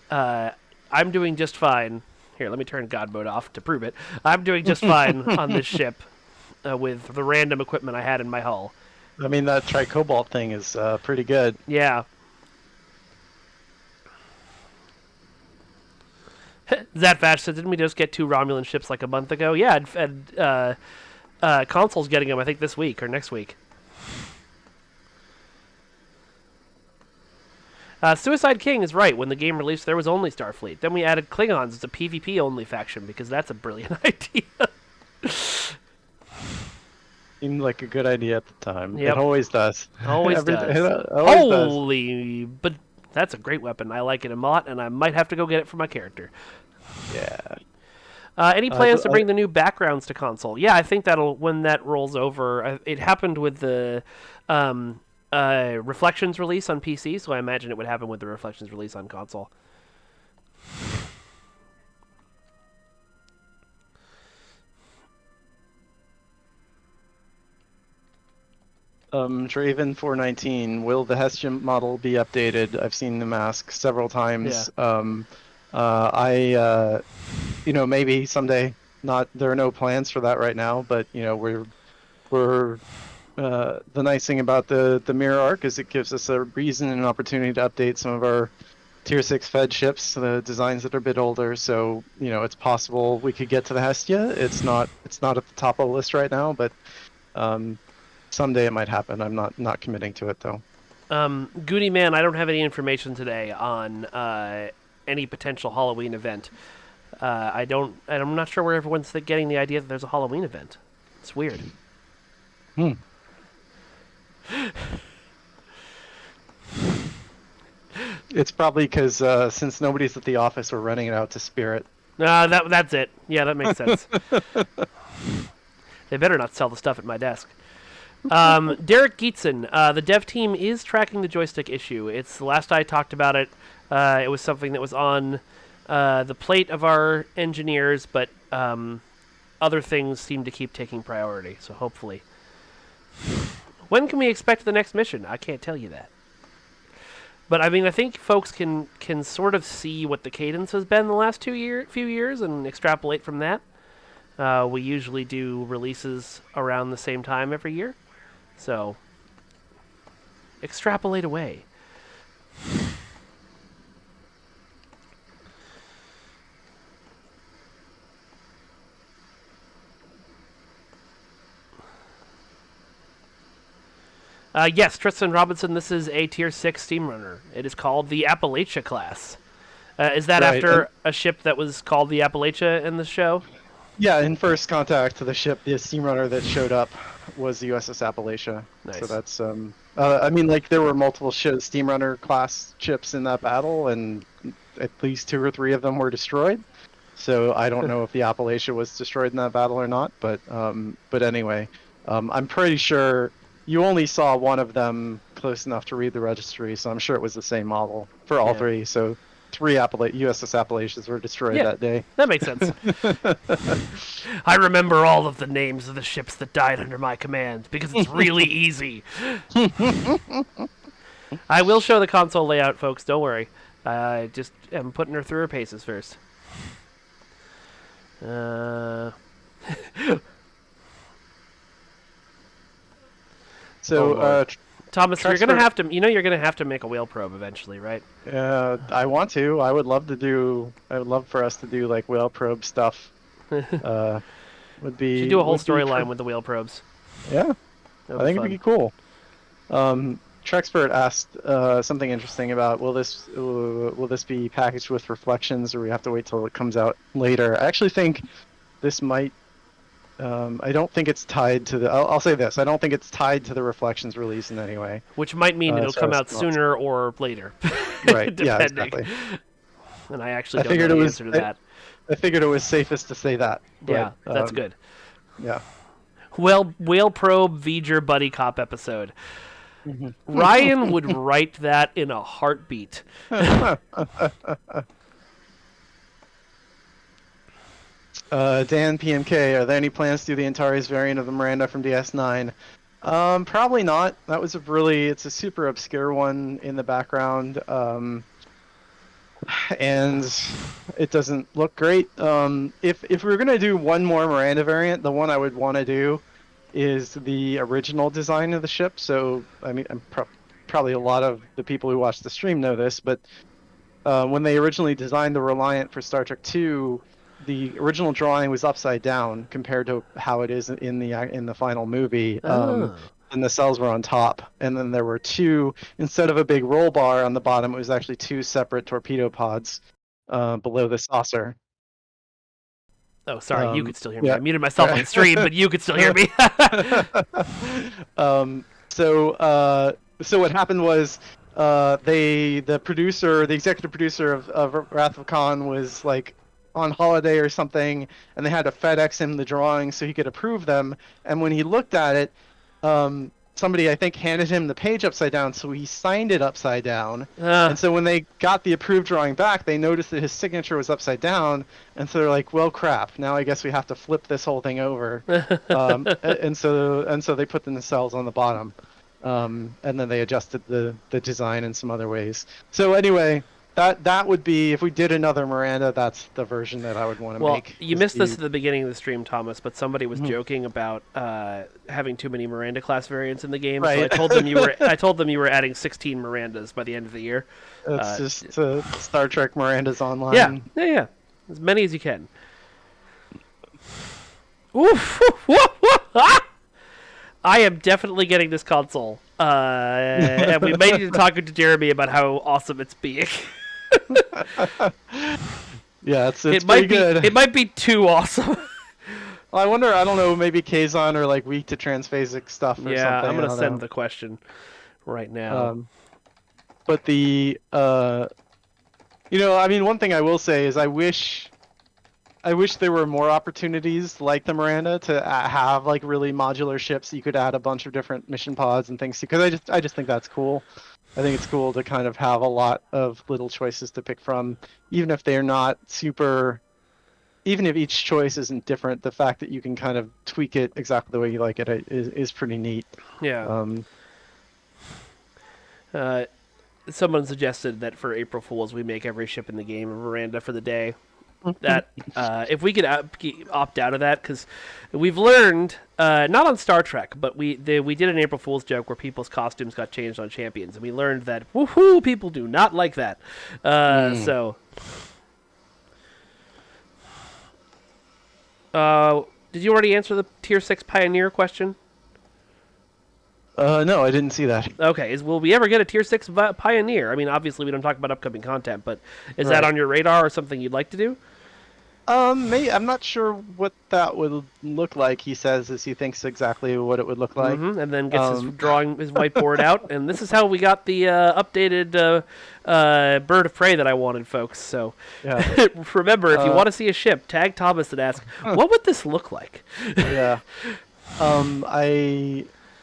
I'm doing just fine. Here, let me turn God mode off to prove it. I'm doing just fine on this ship with the random equipment I had in my hull. I mean, that Tri-Cobalt thing is pretty good. Yeah. Zatfash said, didn't we just get 2 Romulan ships like a month ago? Yeah, and Console's getting them, I think, this week or next week. Suicide King is right. When the game released, there was only Starfleet. Then we added Klingons as a PvP-only faction because that's a brilliant idea. Seemed like a good idea at the time. Yep. It always does. Always does. Holy, but that's a great weapon. I like it a lot, and I might have to go get it for my character. Yeah. Any plans to bring the new backgrounds to console? Yeah, I think when that rolls over. It happened with the Reflections release on PC, so I imagine it would happen with the Reflections release on console. Draven 419, will the Hestium model be updated? I've seen the mask several times. Yeah. Maybe someday. There are no plans for that right now, but we're the nice thing about the mirror arc is it gives us a reason and an opportunity to update some of our tier 6 fed ships, the designs that are a bit older. So it's possible we could get to the Hestia. It's not at the top of the list right now, but someday it might happen. I'm not committing to it though. Goody Man, I don't have any information today on any potential Halloween event. I'm not sure where everyone's getting the idea that there's a Halloween event. It's weird. It's probably because since nobody's at the office, we're renting it out to Spirit. That's it. Yeah, that makes sense. They better not sell the stuff at my desk. Derek Geetson, the dev team is tracking the joystick issue. It's the last I talked about it. It was something that was on the plate of our engineers, but other things seem to keep taking priority. So hopefully, when can we expect the next mission? I can't tell you that. But I mean, I think folks can sort of see what the cadence has been the last few years and extrapolate from that. We usually do releases around the same time every year, so extrapolate away. Yes, Tristan Robinson, this is a Tier 6 Steamrunner. It is called the Appalachia class. Is that Right, after a ship that was called the Appalachia in the show? Yeah, in first contact to the ship, the Steamrunner that showed up was the USS Appalachia. Nice. So that's I mean, like there were multiple Steamrunner class ships in that battle, and at least 2 or 3 of them were destroyed. So I don't know if the Appalachia was destroyed in that battle or not, but anyway, I'm pretty sure you only saw one of them close enough to read the registry, so I'm sure it was the same model for all 3. So 3 USS Appalachias were destroyed that day. That makes sense. I remember all of the names of the ships that died under my command because it's really easy. I will show the console layout, folks. Don't worry. I just am putting her through her paces first. So, Thomas, you're gonna have to. You're gonna have to make a whale probe eventually, right? I want to. I would love for us to do like whale probe stuff. Would be. You should do a whole storyline with the whale probes. Yeah, I think it'd be cool. Trexpert asked something interesting about will this be packaged with reflections, or we have to wait till it comes out later? I actually think this might. I don't think it's tied to the. I'll say this: I don't think it's tied to the Reflections release in any way. Which might mean it'll come out sooner or later. Right. Yeah. Exactly. And I actually don't know the answer to that. I figured it was safest to say that. But, yeah, that's good. Yeah. Well, Whale Probe V'ger Buddy Cop episode. Ryan would write that in a heartbeat. Dan PMK, are there any plans to do the Antares variant of the Miranda from DS9? Probably not. It's a super obscure one in the background, and it doesn't look great. If we were gonna do one more Miranda variant, the one I would want to do is the original design of the ship. So I mean, probably a lot of the people who watch the stream know this, but when they originally designed the Reliant for Star Trek II, the original drawing was upside down compared to how it is in the final movie. And the cells were on top, and then there were 2, instead of a big roll bar on the bottom, it was actually 2 separate torpedo pods below the saucer. Oh, sorry, you could still hear me. I muted myself on the stream, but you could still hear me. So what happened was the executive producer of Wrath of Khan was like on holiday or something, and they had to FedEx him the drawings so he could approve them. And when he looked at it, somebody I think handed him the page upside down, so he signed it upside down. And so when they got the approved drawing back, they noticed that his signature was upside down, and so they're like, well, crap, now I guess we have to flip this whole thing over. and so they put the nacelles on the bottom, and then they adjusted the design in some other ways. So anyway, that would be, if we did another Miranda, that's the version that I would want to make. You missed this at the beginning of the stream, Thomas, but somebody was joking about having too many Miranda class variants in the game. Right. So I told them you were adding 16 Mirandas by the end of the year. It's just Star Trek Mirandas online. Yeah. As many as you can. Oof. I am definitely getting this console. And we may need to talk to Jeremy about how awesome it's being. Yeah, it's pretty good. It might be too awesome. Well, I wonder, I don't know, maybe Kazon or like weak to transphasic stuff or something. Yeah, I'm going to send the question right now. But the, I mean, one thing I will say is I wish there were more opportunities like the Miranda to have like really modular ships. You could add a bunch of different mission pods and things, because I just think that's cool. I think it's cool to kind of have a lot of little choices to pick from, even if they're not super. Even if each choice isn't different, the fact that you can kind of tweak it exactly the way you like it is pretty neat. Yeah. someone suggested that for April Fools we make every ship in the game a veranda for the day. That if we could opt out of that, because we've learned not on Star Trek, but we did an April Fool's joke where people's costumes got changed on Champions, and we learned that woohoo, people do not like that. So, did you already answer the Tier 6 Pioneer question? No, I didn't see that. Okay, will we ever get a Tier 6 Pioneer? I mean, obviously we don't talk about upcoming content, but is that on your radar or something you'd like to do? I'm not sure what that would look like. He says as he thinks exactly what it would look like, and then gets his whiteboard out, and this is how we got the updated Bird of Prey that I wanted, folks. So yeah. Remember, if you want to see a ship, tag Thomas and ask, what would this look like? Yeah.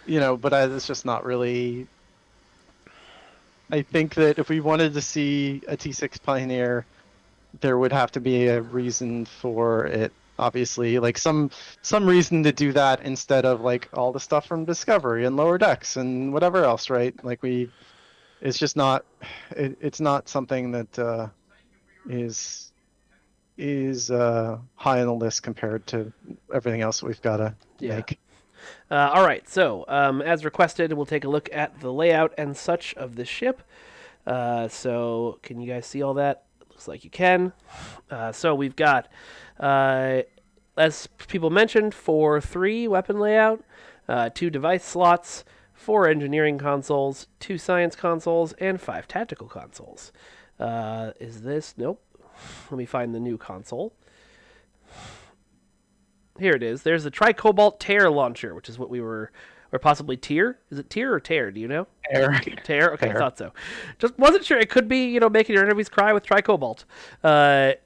It's just not really. I think that if we wanted to see a T6 Pioneer, there would have to be a reason for it. Obviously, like some reason to do that instead of like all the stuff from Discovery and Lower Decks and whatever else, right? Like it's just not. It's not something that is high on the list compared to everything else that we've got to make. All right, so as requested, we'll take a look at the layout and such of this ship. So can you guys see all that? Looks like you can. So we've got, as people mentioned, 3 weapon layout, 2 device slots, 4 engineering consoles, 2 science consoles, and 5 tactical consoles. Is this? Nope. Let me find the new console. Here it is. There's the Tri-Cobalt Tear launcher, which is what we were, or possibly Tear. Is it Tear or Tear? Do you know? Tear. Okay, I thought so. Just wasn't sure. It could be, making your enemies cry with Tri-Cobalt. Anyway,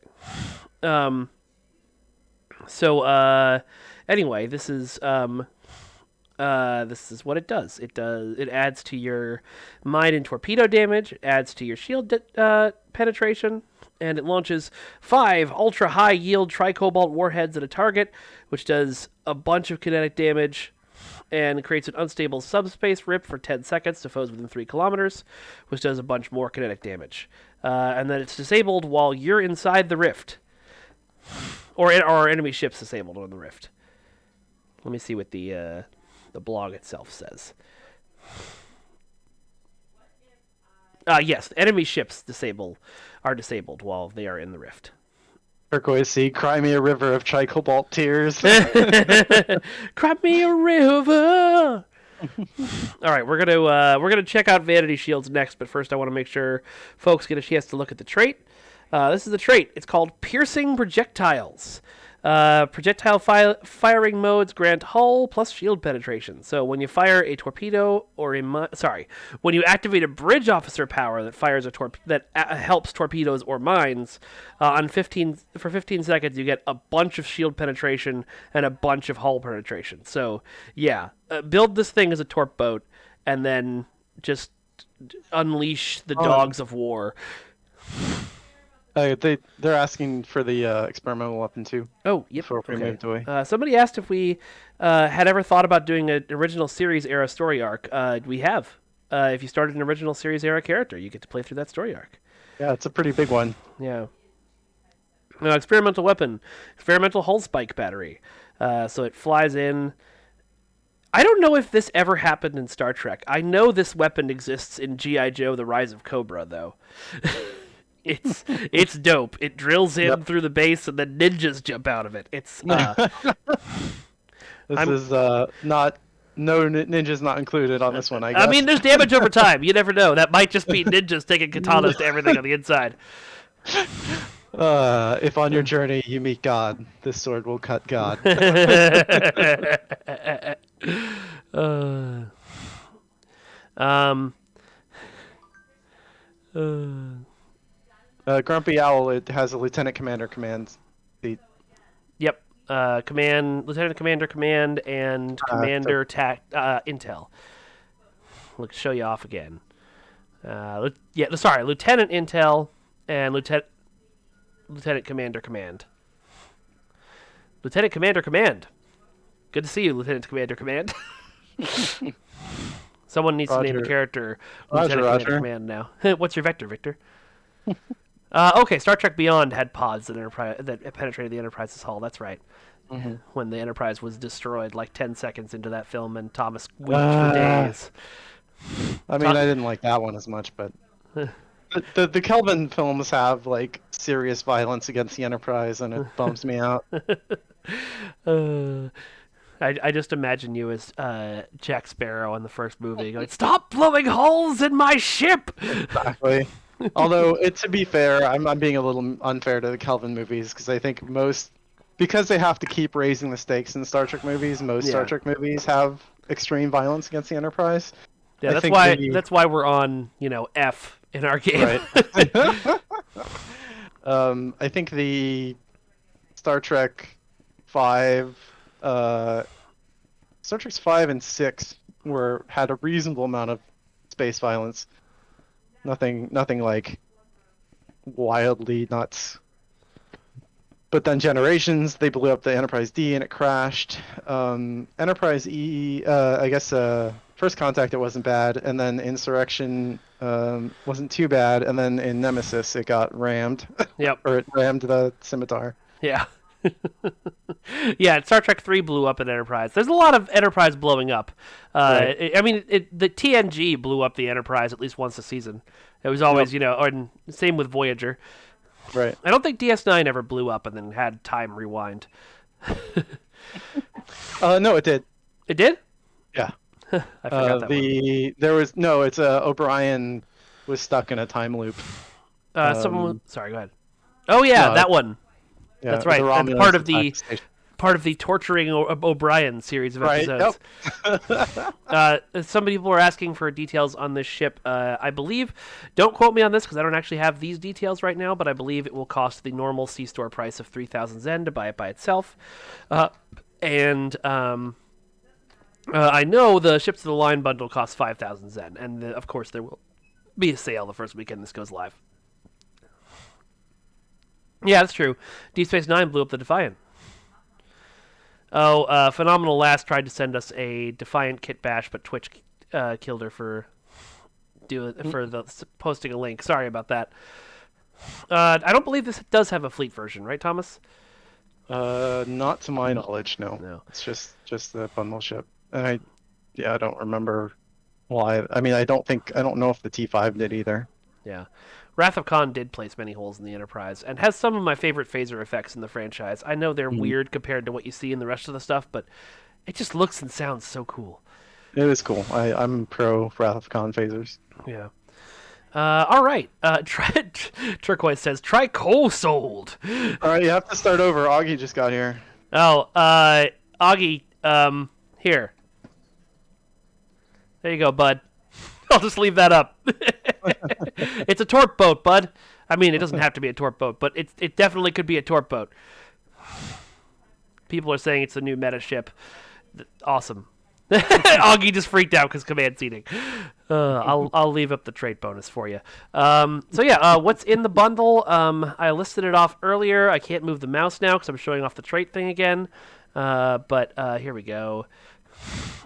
this is what it does. It adds to your mine and torpedo damage. It adds to your shield penetration. And it launches 5 ultra-high-yield Tri-Cobalt warheads at a target, which does a bunch of kinetic damage and creates an unstable subspace rip for 10 seconds to foes within 3 kilometers, which does a bunch more kinetic damage. And then it's disabled while you're inside the rift. Or enemy ship's disabled on the rift. Let me see what the blog itself says. Yes, enemy ships are disabled while they are in the rift. Turquoise Sea, cry me a river of Tri-Cobalt tears. Cry me a river. All right, we're gonna check out Vanity Shields next, but first I want to make sure folks get a chance to look at the trait. This is the trait. It's called Piercing Projectiles. Projectile firing modes grant hull plus shield penetration. So when you fire a torpedo when you activate a bridge officer power that fires that helps torpedoes or mines, for 15 seconds you get a bunch of shield penetration and a bunch of hull penetration. So yeah, build this thing as a torp boat and then just unleash the dogs of war. They're asking for the experimental weapon too. Oh, yep. Before we moved away. Somebody asked if we had ever thought about doing an original series era story arc. We have. If you started an original series era character, you get to play through that story arc. Yeah, it's a pretty big one. Yeah. Experimental weapon, experimental hull spike battery. So it flies in. I don't know if this ever happened in Star Trek. I know this weapon exists in G.I. Joe: The Rise of Cobra, though. It's dope. It drills in through the base and then ninjas jump out of it. It's this is not ninjas not included on this one, I guess. I mean, there's damage over time. You never know. That might just be ninjas taking katanas to everything on the inside. If on your journey you meet God, this sword will cut God. Grumpy Owl, it has a lieutenant commander command seat. Yep. Lieutenant commander command and commander intel. Let's show you off again. Lieutenant intel and lieutenant commander command. Lieutenant commander command. Good to see you, Lieutenant commander command. Someone needs to name a Roger. character Roger, Lieutenant Commander Roger. Command now. What's your vector, Victor? Okay, Star Trek Beyond had pods that penetrated the Enterprise's hull. That's right. Mm-hmm. When the Enterprise was destroyed, like 10 seconds into that film, and Thomas wept for days. I mean, I didn't like that one as much, but the Kelvin films have like serious violence against the Enterprise, and it bums me out. I just imagine you as Jack Sparrow in the first movie going, "Stop blowing holes in my ship!" Exactly. Although, to be fair, I'm being a little unfair to the Kelvin movies because I think because they have to keep raising the stakes in Star Trek movies, most Star Trek movies have extreme violence against the Enterprise. Yeah, that's why we're on, F in our game. Right. I think the Star Trek 5, Star Trek 5 and 6 had a reasonable amount of space violence. Nothing like wildly nuts. But then Generations, they blew up the Enterprise D and it crashed. Enterprise E, I guess First Contact it wasn't bad, and then Insurrection wasn't too bad, and then in Nemesis it got rammed. Yep. Or it rammed the scimitar. Yeah. Yeah, Star Trek 3 blew up an Enterprise. There's a lot of Enterprise blowing up. Right. I mean, the TNG blew up the Enterprise at least once a season. It was always, or same with Voyager. Right. I don't think DS9 ever blew up and then had time rewind. No, it did. It did? Yeah. I forgot that one. There was it's O'Brien was stuck in a time loop. Sorry, go ahead. Oh yeah, No, that one. Yeah, That's right. the That's Romulans part of attacked station. part of the torturing O'Brien series of Right. episodes. Yep. Some people are asking for details on this ship. I believe, don't quote me on this because I don't actually have these details right now, but I believe it will cost the normal C-store price of 3,000 Zen to buy it by itself. And I know the Ships of the Line bundle costs 5,000 Zen, and of course there will be a sale the first weekend this goes live. Yeah, that's true. Deep Space Nine blew up the Defiant. Oh, Phenomenal Last tried to send us a Defiant kit bash, but Twitch killed her for posting a link. Sorry about that. I don't believe this does have a fleet version, right, Thomas? Not to my knowledge, no. No. It's just the bundle ship. And I don't remember why. I mean, I don't know if the T5 did either. Yeah. Wrath of Khan did place many holes in the Enterprise, and has some of my favorite phaser effects in the franchise. I know they're weird compared to what you see in the rest of the stuff, but it just looks and sounds so cool. It is cool. I'm pro Wrath of Khan phasers. Yeah. All right. Turquoise says, Tri-Cobalt. All right, you have to start over. Augie just got here. Oh, Augie, here. There you go, bud. I'll just leave that up. It's a torp boat, bud. I mean, it doesn't have to be a torp boat, but it definitely could be a torp boat. People are saying it's the new meta ship. Awesome. Augie just freaked out because command seating. I'll leave up the trait bonus for you. What's in the bundle? I listed it off earlier. I can't move the mouse now because I'm showing off the trait thing again. But here we go.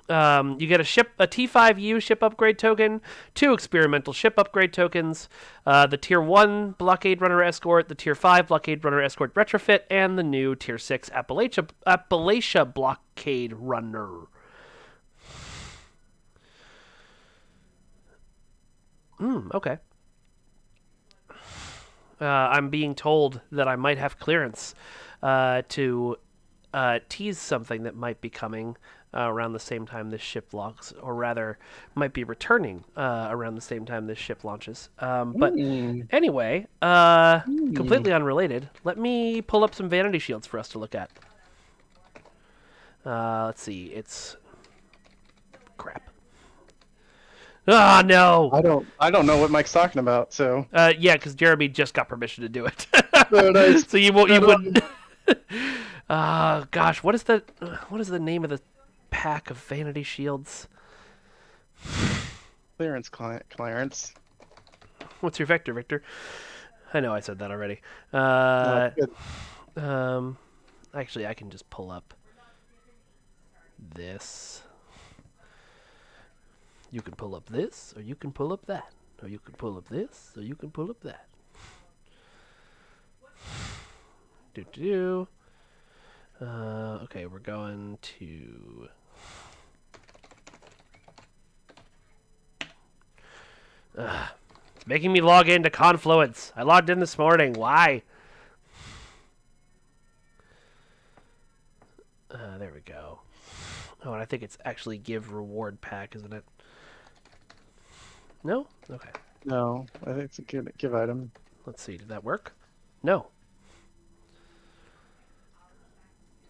You get a T5U ship upgrade token, 2 experimental ship upgrade tokens, the Tier 1 Blockade Runner Escort, the Tier 5 Blockade Runner Escort Retrofit, and the new Tier 6 Appalachia Blockade Runner. Okay. I'm being told that I might have clearance to tease something that might be coming around the same time this ship launches, or rather, might be returning around the same time this ship launches. Anyway, completely unrelated, let me pull up some vanity shields for us to look at. Let's see, it's... crap. Ah, no! I don't know what Mike's talking about, so... Yeah, because Jeremy just got permission to do it. So nice. So you wouldn't... Gosh, what is the name of the pack of vanity shields? Clarence. What's your vector, Victor? I know I said that already. Good. Actually, I can just pull up this. You can pull up this, or you can pull up that. Or you can pull up this, or you can pull up that. Okay, we're going to... It's making me log into Confluence. I logged in this morning. Why? There we go. Oh, and I think it's actually give reward pack, isn't it? No? Okay. No, I think it's a give item. Let's see. Did that work? No.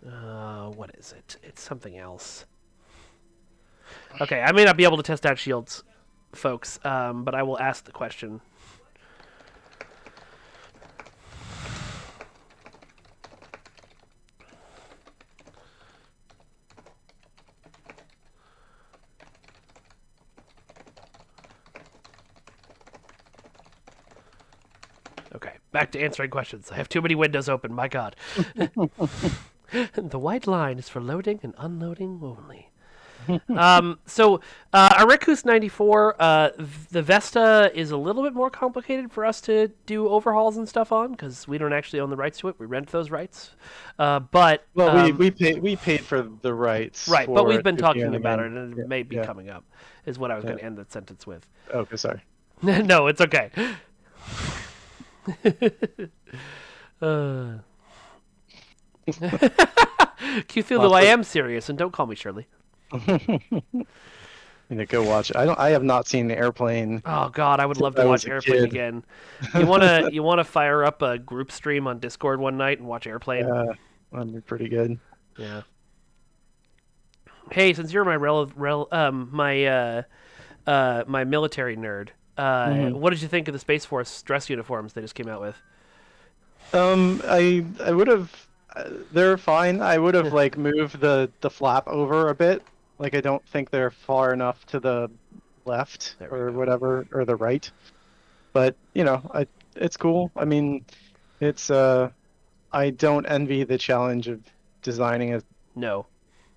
What is it? It's something else. Okay, I may not be able to test out shields, folks, but I will ask the question. Okay, back to answering questions. I have too many windows open, my god. The white line is for loading and unloading only. So our Recus 94, the Vesta is a little bit more complicated for us to do overhauls and stuff on because we don't actually own the rights to it. We rent those rights. But we paid for the rights. Right, but we've been to talking the about it, game. and it may be coming up. Is what I was going to end the sentence with. Okay, sorry. No, it's okay. Cthulhu, I am serious, and don't call me Shirley. Go watch it. I have not seen the Airplane. Oh God, I would love to I watch was a Airplane kid. again. You wanna fire up a group stream on Discord one night and watch Airplane? Yeah, that'd be pretty good. Yeah. Hey, since you're my my military nerd, what did you think of the Space Force dress uniforms they just came out with? I would have. They're fine. I would have moved the flap over a bit. I don't think they're far enough to the left or whatever, or the right. But it's cool. I mean, it's I don't envy the challenge of designing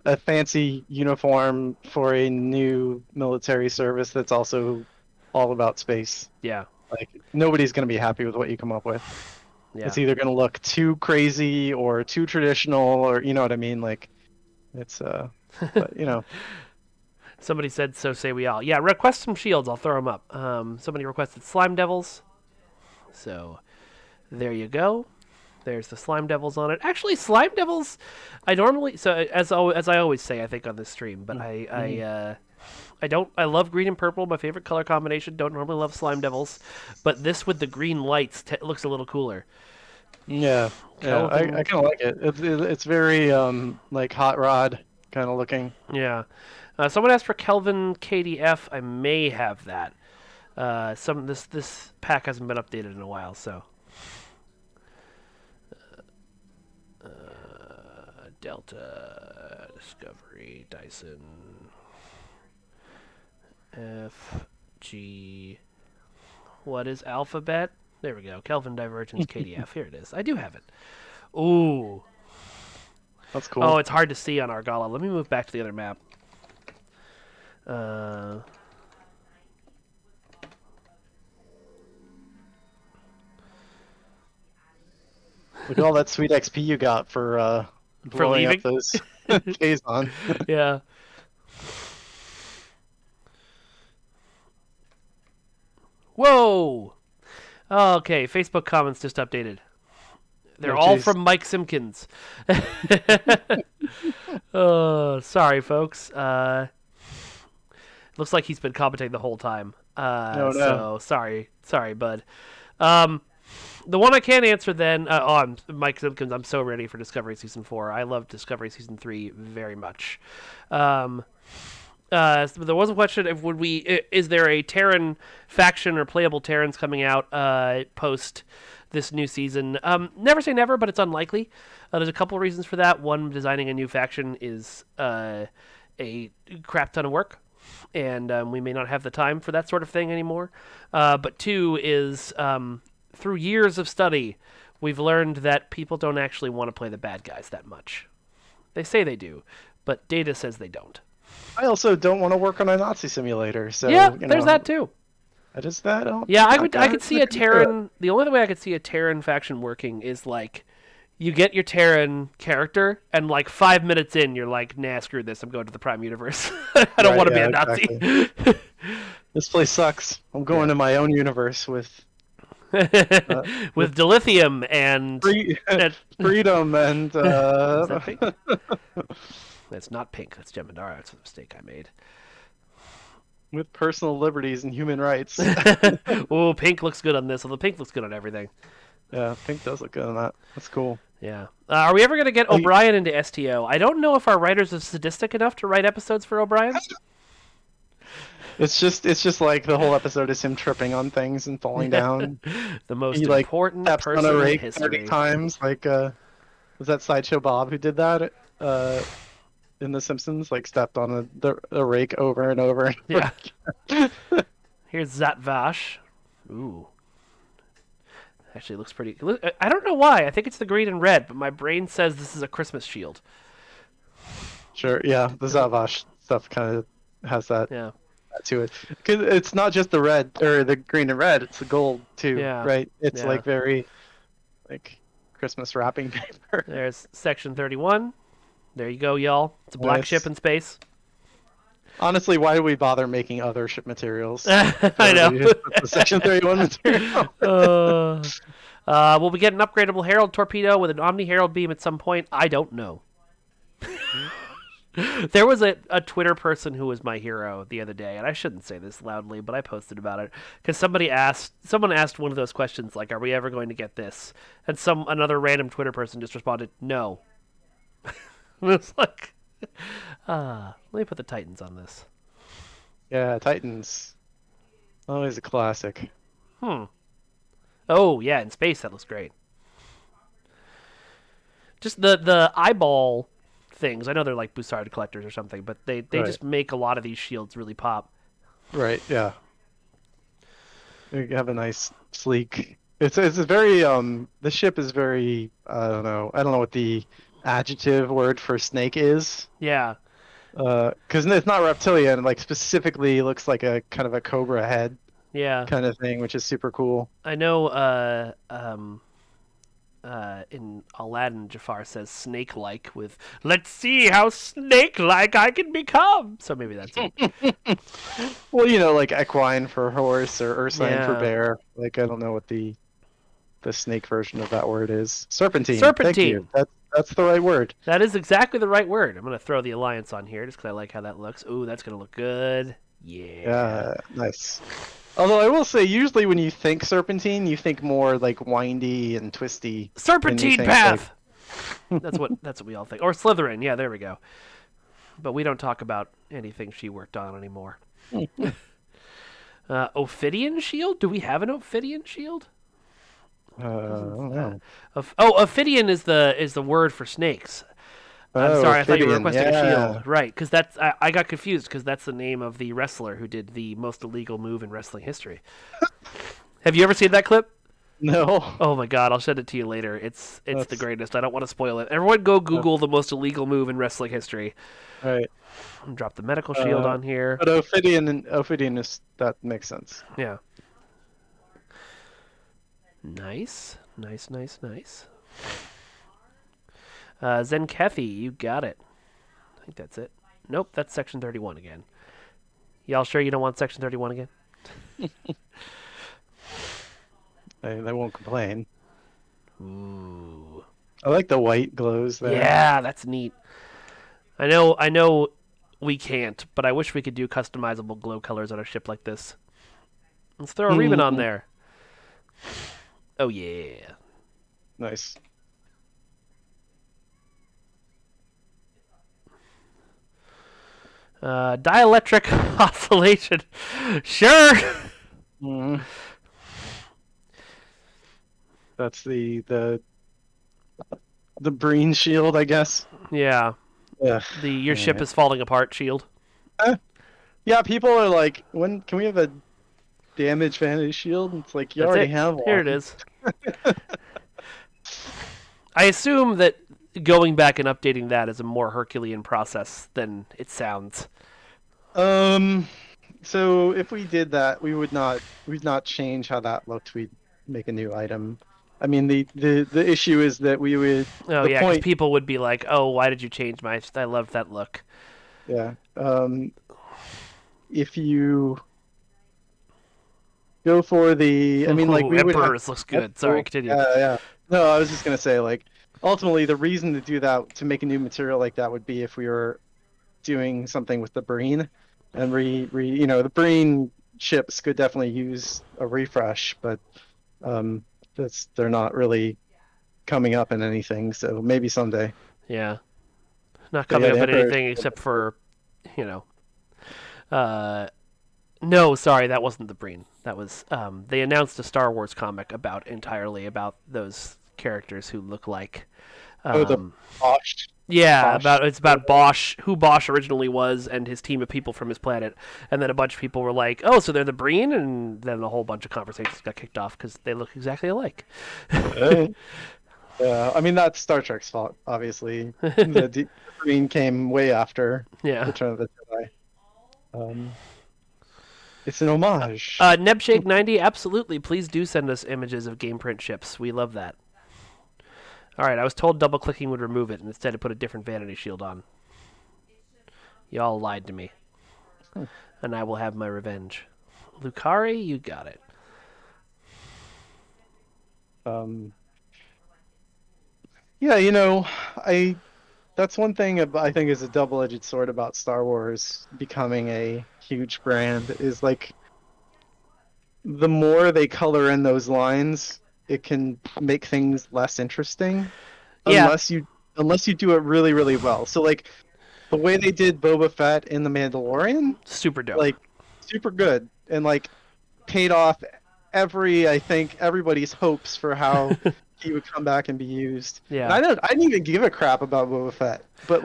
a fancy uniform for a new military service that's also all about space. Yeah. Nobody's going to be happy with what you come up with. Yeah. It's either going to look too crazy or too traditional, or you know what I mean. It's but Somebody said, "So say we all." Yeah, request some shields. I'll throw them up. Somebody requested Slime Devils, so there you go. There's the Slime Devils on it. Actually, Slime Devils, I normally as I always say, I think on this stream, but I love green and purple, my favorite color combination. Don't normally love Slime Devils, but this with the green lights looks a little cooler. Yeah, I kind of like it. It's very hot rod kind of looking. Yeah. Someone asked for Kelvin KDF. I may have that. This pack hasn't been updated in a while, so. Delta, Discovery, Dyson, F, G. What is Alphabet? There we go. Kelvin Divergence KDF. Here it is. I do have it. Ooh. That's cool. Oh, it's hard to see on Argala. Let me move back to the other map. Look at all that sweet XP you got for blowing up those Kazon. Yeah. Whoa! Okay, Facebook comments just updated. They're all from Mike Simpkins. Oh, sorry, folks. Looks like he's been commenting the whole time. No. So, sorry, bud. The one I can't answer then... I'm Mike Simpkins. I'm so ready for Discovery Season 4. I love Discovery Season 3 very much. So there was a question of is there a Terran faction or playable Terrans coming out post this new season? Never say never, but it's unlikely. There's a couple of reasons for that. One, designing a new faction is a crap ton of work, and we may not have the time for that sort of thing anymore. But two is through years of study, we've learned that people don't actually want to play the bad guys that much. They say they do, but data says they don't. I also don't want to work on a Nazi simulator, so Yeah, you there's know, that too. that is that. Yeah, I That could see that a could do it. Terran. The only way I could see a Terran faction working is like you get your Terran character, and like 5 minutes in, you're like, nah, screw this. I'm going to the Prime Universe. I don't Right, want to be yeah, a Nazi. exactly. This place sucks. I'm going to my own universe with With dilithium and, free, and freedom and is that pink? That's not pink. That's Gemindara. That's a mistake I made. with personal liberties and human rights. Oh, pink looks good on this. Well, the pink looks good on everything. Yeah, pink does look good on that. That's cool. Yeah. Are we ever going to get O'Brien into STO? I don't know if our writers are sadistic enough to write episodes for O'Brien. It's just like the whole episode is him tripping on things and falling down. The most He like important taps on person a in rake history. 30 times. Like was that Sideshow Bob who did that? In The Simpsons, like stepped on a rake over and over. Yeah. Here's Zatvash. Ooh. Actually, it looks pretty. I don't know why. I think it's the green and red, but my brain says this is a Christmas shield. Sure, yeah. The Zavash stuff kind of has that Yeah. to it. Because it's not just the red or the green and red; it's the gold too, Yeah. right? It's Yeah. like very like Christmas wrapping paper. There's Section 31. There you go, y'all. It's a black Nice. ship in space. Honestly, why do we bother making other ship materials? I know. We just put the Section 31 material. Will we get an upgradable Herald torpedo with an Omni Herald beam at some point? I don't know. There was a Twitter person who was my hero the other day, and I shouldn't say this loudly, but I posted about it because someone asked one of those questions like, "Are we ever going to get this?" And another random Twitter person just responded, "No." It's like, let me put the Titans on this. Yeah, Titans. Always a classic. Oh yeah, in space that looks great. Just the eyeball things. I know they're like Bussard collectors or something, but they Right. just make a lot of these shields really pop. Right. Yeah. You have a nice sleek. It's a very the ship is very I don't know what the adjective word for snake is. Yeah. Because it's not reptilian. Like specifically looks like a kind of a cobra head Yeah. kind of thing, which is super cool. I know in Aladdin, Jafar says snake-like with, "Let's see how snake-like I can become." So maybe that's it. Well, like equine for horse or ursine for Yeah. bear. Like I don't know what the snake version of that word is. Serpentine. Serpentine. Thank you. That's the right word. That is exactly the right word. I'm going to throw the Alliance on here just because I like how that looks. Ooh, that's going to look good. Yeah. Yeah, nice. Although I will say, usually when you think serpentine, you think more like windy and twisty. Serpentine think, path! That's what we all think. Or Slytherin. Yeah, there we go. But we don't talk about anything she worked on anymore. Ophidian shield? Do we have an Ophidian shield? I don't know. Ophidian is the word for snakes. I'm Oh, sorry, I thought you were Ophidian, requesting a yeah. shield. Right, because that's I got confused because that's the name of the wrestler who did the most illegal move in wrestling history. Have you ever seen that clip? No. Oh my god, I'll send it to you later. It's the That's- greatest. I don't want to spoil it. Everyone go Google the most illegal move in wrestling history. Right. Drop the medical shield on here. But Ophidian is that makes sense. Yeah. Nice. Zenkethi, you got it. I think that's it. Nope, that's Section 31 again. Y'all sure you don't want Section 31 again? They won't complain. Ooh. I like the white glows there. Yeah, that's neat. I know we can't, but I wish we could do customizable glow colors on a ship like this. Let's throw a Reuben on there. Oh yeah. Nice. Dielectric oscillation. Sure. Mm. That's the Breen shield, I guess. Yeah. Yeah. Your ship is falling apart shield. Yeah, people are like, when can we have a damage vanity shield? It's like you That's already it. have one. Here it is. I assume that going back and updating that is a more Herculean process than it sounds. So if we did that, we'd not change how that looked. We'd make a new item. I mean, the issue is that we would Oh the yeah, because point, people would be like, "Oh, why did you change my? I love that look." yeah. If you go for I mean, like Ooh, we would have. Emperor's looks good. Sorry, continue. Yeah, yeah. No, I was just gonna say, like, ultimately, the reason to do that, to make a new material like that, would be if we were doing something with the Breen, and the Breen ships could definitely use a refresh, but they're not really coming up in anything, so maybe someday. Yeah, not But coming yeah, up the with Emperor. anything except for, you know, uh, no, sorry, that wasn't the Breen. That was they announced a Star Wars comic entirely about those characters who look like. Oh, the Um, Bosch. yeah, Bosch. it's about Bosch, who Bosch originally was, and his team of people from his planet, and then a bunch of people were like, "Oh, so they're the Breen," and then a whole bunch of conversations got kicked off because they look exactly alike. Yeah, I mean that's Star Trek's fault, obviously. The Green came way after Yeah. Return of the Jedi. Um, it's an homage. Nebshake90, absolutely. Please do send us images of game print ships. We love that. All right, I was told double clicking would remove it, and instead it put a different vanity shield on. Y'all lied to me, Hmm. and I will have my revenge. Lucari, you got it. Um, yeah, I that's one thing I think is a double-edged sword about Star Wars becoming a huge brand is like the more they color in those lines, it can make things less interesting Yeah, unless you do it really, really well. So like the way they did Boba Fett in The Mandalorian, super dope. like super good and like paid off I think everybody's hopes for how he would come back and be used. And Yeah, I didn't even give a crap about Boba Fett, but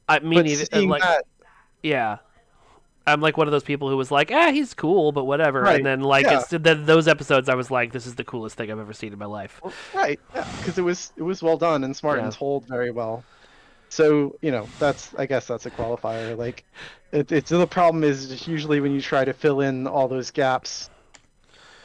I mean, but seeing like, that, yeah, I'm like one of those people who was like, he's cool, but whatever. And right, then like yeah, then those episodes, I was like, this is the coolest thing I've ever seen in my life. right, yeah, because it was well done and smart Yeah, and told very well. So, I guess that's a qualifier. Like, it's the problem is just usually when you try to fill in all those gaps,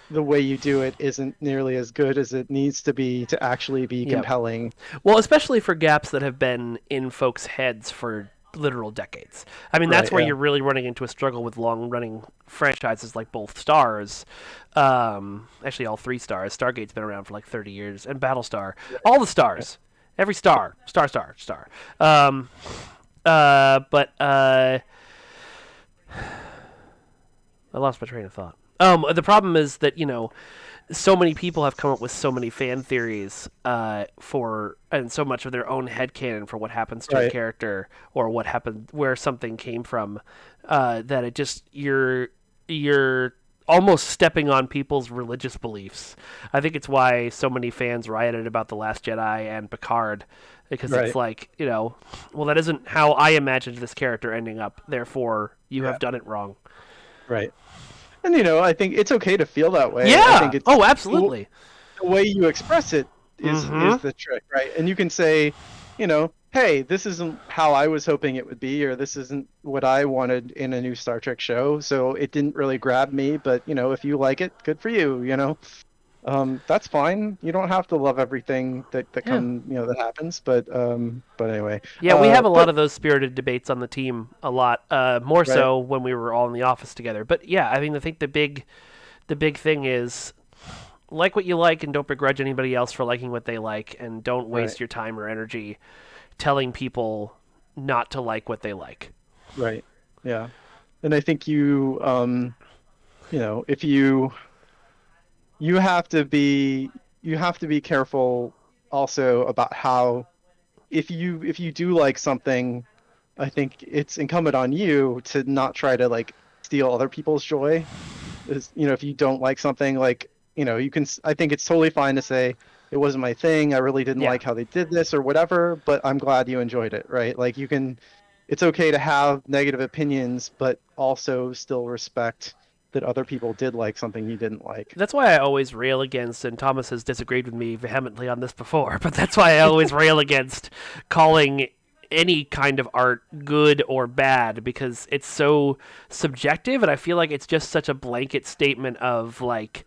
the way you do it isn't nearly as good as it needs to be to actually be yep. compelling. Well, especially for gaps that have been in folks' heads for literal decades. I mean, that's Right, where yeah. you're really running into a struggle with long-running franchises like both Stars. Actually, all three Stars. Stargate's been around for like 30 years, and Battlestar. All the stars. Every star. Star. But I lost my train of thought. The problem is that, so many people have come up with so many fan theories and so much of their own headcanon for what happens to a Right. character or what happened, where something came from, that it just, you're almost stepping on people's religious beliefs. I think it's why so many fans rioted about The Last Jedi and Picard, because it's Right. like, well, that isn't how I imagined this character ending up, therefore you Yeah. have done it wrong. Right. And I think it's okay to feel that way. I think Yeah. it's Oh, absolutely. the way you express it is Mm-hmm. the trick, right? And you can say, hey, this isn't how I was hoping it would be, or this isn't what I wanted in a new Star Trek show, so it didn't really grab me, but if you like it, good for you. That's fine. You don't have to love everything Yeah. that happens, but anyway. Yeah, we have a lot But of those spirited debates on the team a lot, more right, so when we were all in the office together. But yeah, I mean, I think the big thing is like what you like and don't begrudge anybody else for liking what they like, and don't right, waste your time or energy telling people not to like what they like. right. Yeah. And I think if you have to be careful also about how if you do like something, I think it's incumbent on you to not try to like steal other people's joy. If you don't like something, like, I think it's totally fine to say it wasn't my thing. I really didn't Yeah. like how they did this or whatever, but I'm glad you enjoyed it, right? Like it's okay to have negative opinions, but also still respect that other people did like something you didn't like. That's why I always rail against, and Thomas has disagreed with me vehemently on this before, but that's why I always rail against calling any kind of art good or bad, because it's so subjective, and I feel like it's just such a blanket statement of, like,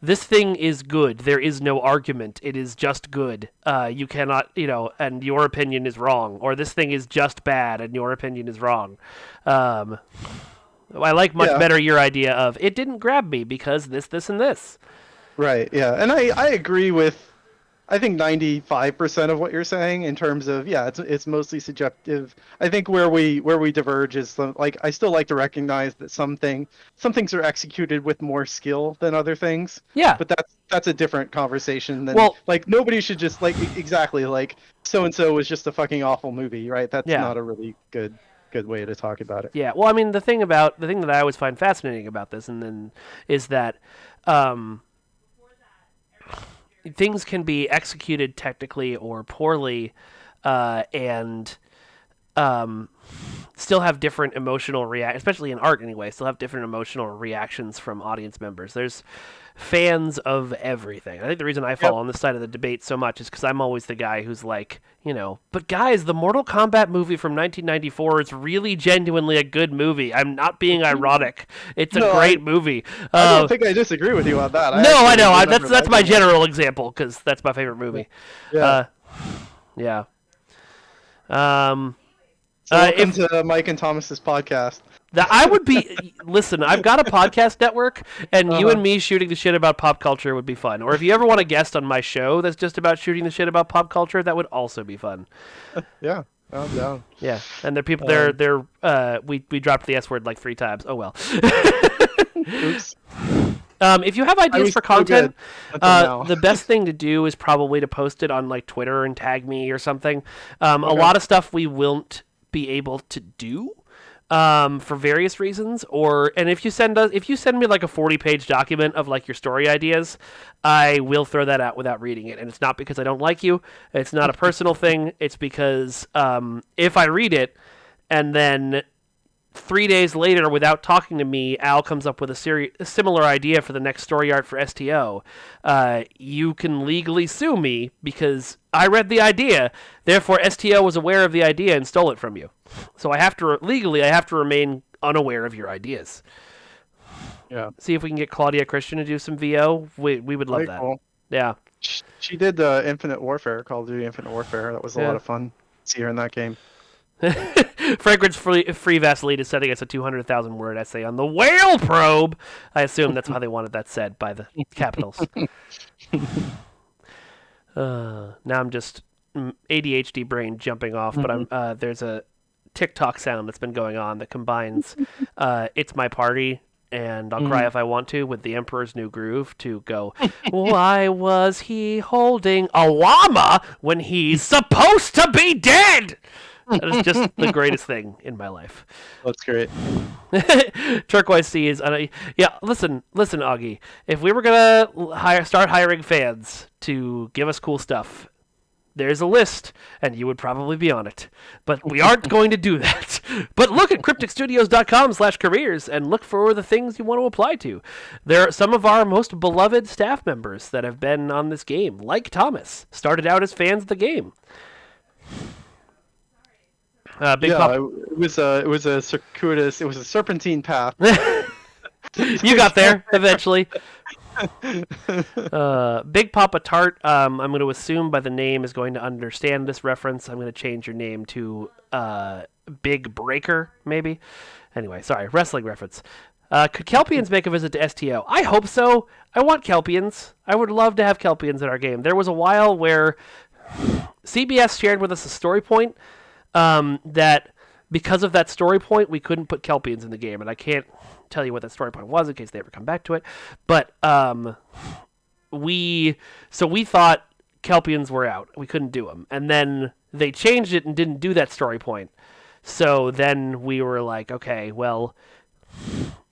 this thing is good. There is no argument. It is just good. You cannot, and your opinion is wrong. Or this thing is just bad, and your opinion is wrong. I like much better your idea of, it didn't grab me because this, and this. Right, yeah. And I agree with, I think 95% of what you're saying in terms of, it's mostly subjective. I think where we diverge is, like, I still like to recognize that some things are executed with more skill than other things. Yeah. But that's a different conversation than, well, like, nobody should just, like, exactly, like, so-and-so was just a fucking awful movie, right? That's not a really good way to talk about it. Yeah. Well, I mean, the thing that I always find fascinating about this is that things can be executed technically or poorly, and still have different emotional especially in art anyway, still have different emotional reactions from audience members. There's fans of everything. I think the reason I fall on this side of the debate so much is because I'm always the guy who's like, but guys, the Mortal Kombat movie from 1994 is really genuinely a good movie. I'm not being ironic. It's a great movie. I don't think I disagree with you on that. I know. That's my general example because that's my favorite movie. Yeah. Yeah. Welcome to Mike and Thomas's podcast. I would be... Listen, I've got a podcast network, and you and me shooting the shit about pop culture would be fun. Or if you ever want a guest on my show that's just about shooting the shit about pop culture, that would also be fun. Yeah, I'm down. Yeah, and there are people... we dropped the S word like 3 times. Oh, well. Oops. If you have ideas for content, so the best thing to do is probably to post it on, like, Twitter and tag me or something. A lot of stuff we won't be able to do. For various reasons, and if you send me like a 40-page document of like your story ideas, I will throw that out without reading it. And it's not because I don't like you. It's not a personal thing. It's because if I read it and then 3 days later, without talking to me, Al comes up with a similar idea for the next story art for STO, you can legally sue me because I read the idea. Therefore, STO was aware of the idea and stole it from you. So I have to remain unaware of your ideas. Yeah. See if we can get Claudia Christian to do some VO. We would love that. Cool. Yeah. She did Infinite Warfare, Call of Duty Infinite Warfare. That was a lot of fun. See her in that game. Fragrance Free Vaseline is sending us a 200,000 word essay on the whale probe. I assume that's how they wanted that said by the Capitals. Now I'm just ADHD brain jumping off, but there's a TikTok sound that's been going on that combines It's My Party and I'll Cry If I Want To with the Emperor's New Groove to go, why was he holding a llama when he's supposed to be dead? That is just the greatest thing in my life. That's great. Turquoise Sea is... listen, Augie. If we were going to start hiring fans to give us cool stuff, there's a list, and you would probably be on it. But we aren't going to do that. But look at crypticstudios.com/careers and look for the things you want to apply to. There are some of our most beloved staff members that have been on this game, like Thomas, started out as fans of the game. It was a circuitous. It was a serpentine path. You got there eventually. Big Papa Tart. I'm going to assume by the name is going to understand this reference. I'm going to change your name to Big Breaker, maybe. Anyway, sorry, wrestling reference. Could Kelpians make a visit to STO? I hope so. I want Kelpians. I would love to have Kelpians in our game. There was a while where CBS shared with us a story point. That because of that story point, we couldn't put Kelpians in the game, and I can't tell you what that story point was in case they ever come back to it. But we thought Kelpians were out. We couldn't do them, and then they changed it and didn't do that story point. So then we were like, okay, well,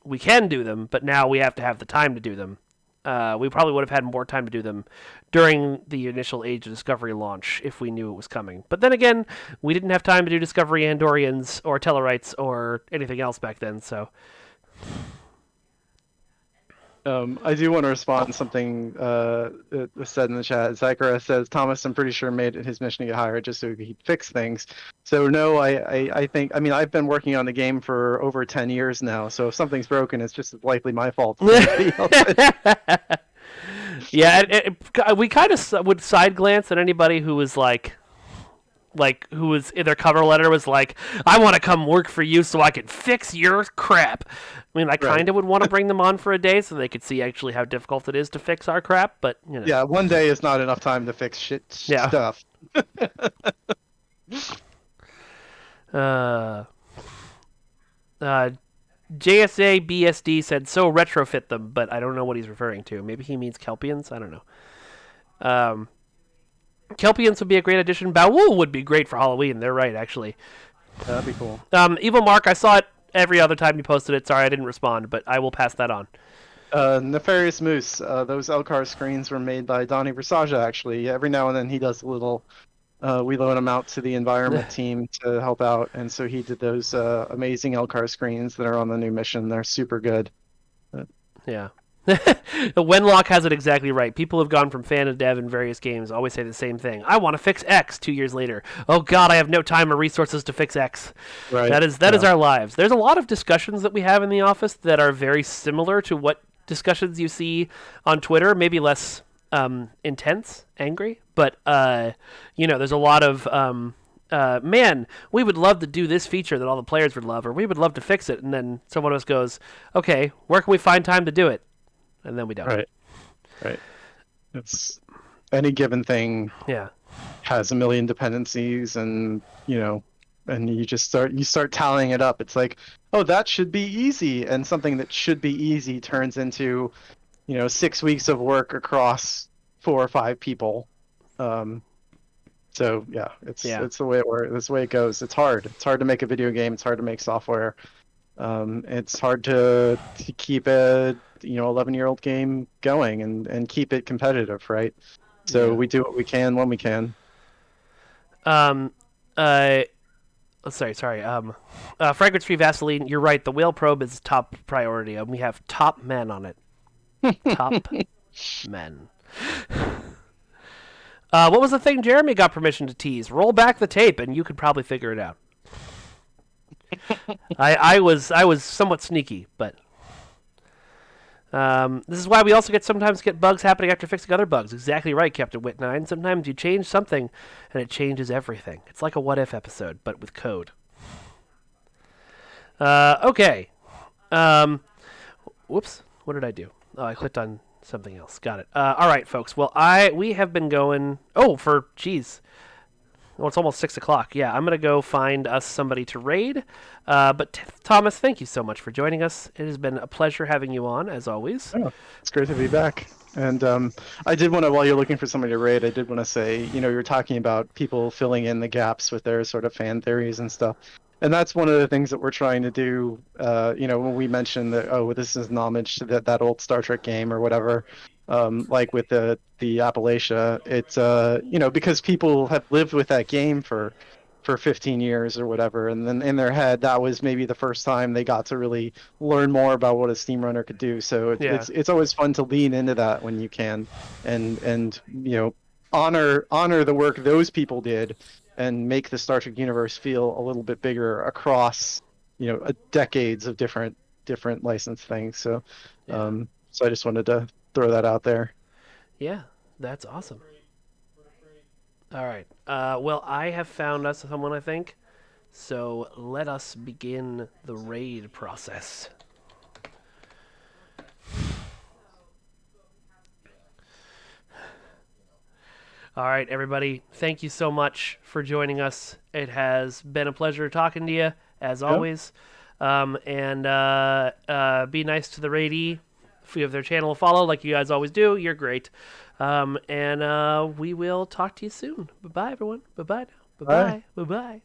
we can do them, but now we have to have the time to do them. We probably would have had more time to do them during the initial Age of Discovery launch if we knew it was coming. But then again, we didn't have time to do Discovery Andorians or Tellarites or anything else back then, so... I do want to respond to something that was said in the chat. Zachara says, Thomas, I'm pretty sure, made it his mission to get hired just so he'd fix things. So, no, I think, I mean, I've been working on the game for over 10 years now. So, if something's broken, it's just as likely my fault as anybody else's. Yeah, we kind of would side glance at anybody who was who was in their cover letter was like, I want to come work for you so I can fix your crap. I mean, I kind of would want to bring them on for a day so they could see actually how difficult it is to fix our crap, but, you know. Yeah, one day is not enough time to fix stuff. JSA BSD said, so retrofit them, but I don't know what he's referring to. Maybe he means Kelpians? I don't know. Kelpians would be a great addition. Baul would be great for Halloween. They're right, actually. That'd be cool. Evil Mark, I saw it every other time you posted it. Sorry, I didn't respond, but I will pass that on. Nefarious Moose. Those Elcar screens were made by Donnie Versaja, actually. Every now and then he does a little... we loan him out to the environment team to help out, and so he did those amazing Elcar screens that are on the new mission. They're super good. Yeah. Wenlock has it exactly right. People have gone from fan to dev in various games, always say the same thing. I want to fix X 2 years later. Oh god, I have no time or resources to fix X. Right. That is our lives. There's a lot of discussions that we have in the office that are very similar to what discussions you see on Twitter, maybe less intense, angry, but there's a lot of man, we would love to do this feature that all the players would love, or we would love to fix it, and then someone else goes, okay, where can we find time to do it? And then we don't. Right. It's any given thing. Yeah. Has a million dependencies, and and you start tallying it up. It's like, oh, that should be easy, and something that should be easy turns into 6 weeks of work across 4 or 5 people. So yeah, it's the way it works. That's the way it goes. It's hard. It's hard to make a video game. It's hard to make software. It's hard to keep a 11-year-old game going and keep it competitive, right? So we do what we can when we can. Sorry. Fragrance-free Vaseline. You're right. The whale probe is top priority, and we have top men on it. Top men. What was the thing Jeremy got permission to tease? Roll back the tape, and you could probably figure it out. I was somewhat sneaky, but this is why we also sometimes get bugs happening after fixing other bugs. Exactly right, Captain Wit9. Sometimes you change something, and it changes everything. It's like a What If episode, but with code. Okay. Whoops. What did I do? Oh, I clicked on something else. Got it. All right, folks. Well, we have been going... Well, it's almost 6 o'clock. Yeah, I'm going to go find us somebody to raid. But Thomas, thank you so much for joining us. It has been a pleasure having you on, as always. Oh, it's great to be back. And I did want to, while you're looking for somebody to raid, I did want to say, you were talking about people filling in the gaps with their sort of fan theories and stuff. And that's one of the things that we're trying to do, when we mentioned that, this is an homage to that old Star Trek game or whatever, like with the Appalachia. It's, because people have lived with that game for 15 years or whatever, and then in their head, that was maybe the first time they got to really learn more about what a Steamrunner could do. So it's always fun to lean into that when you can, and honor the work those people did, and make the Star Trek universe feel a little bit bigger across, decades of different licensed things. So, so I just wanted to throw that out there. Yeah, that's awesome. All right. Well, I have found us someone, I think. So let us begin the raid process. All right, everybody. Thank you so much for joining us. It has been a pleasure talking to you, as always. And be nice to the raidee. If you have their channel to follow, like you guys always do, you're great. And we will talk to you soon. Bye-bye, everyone. Bye-bye now. Bye-bye. Bye-bye.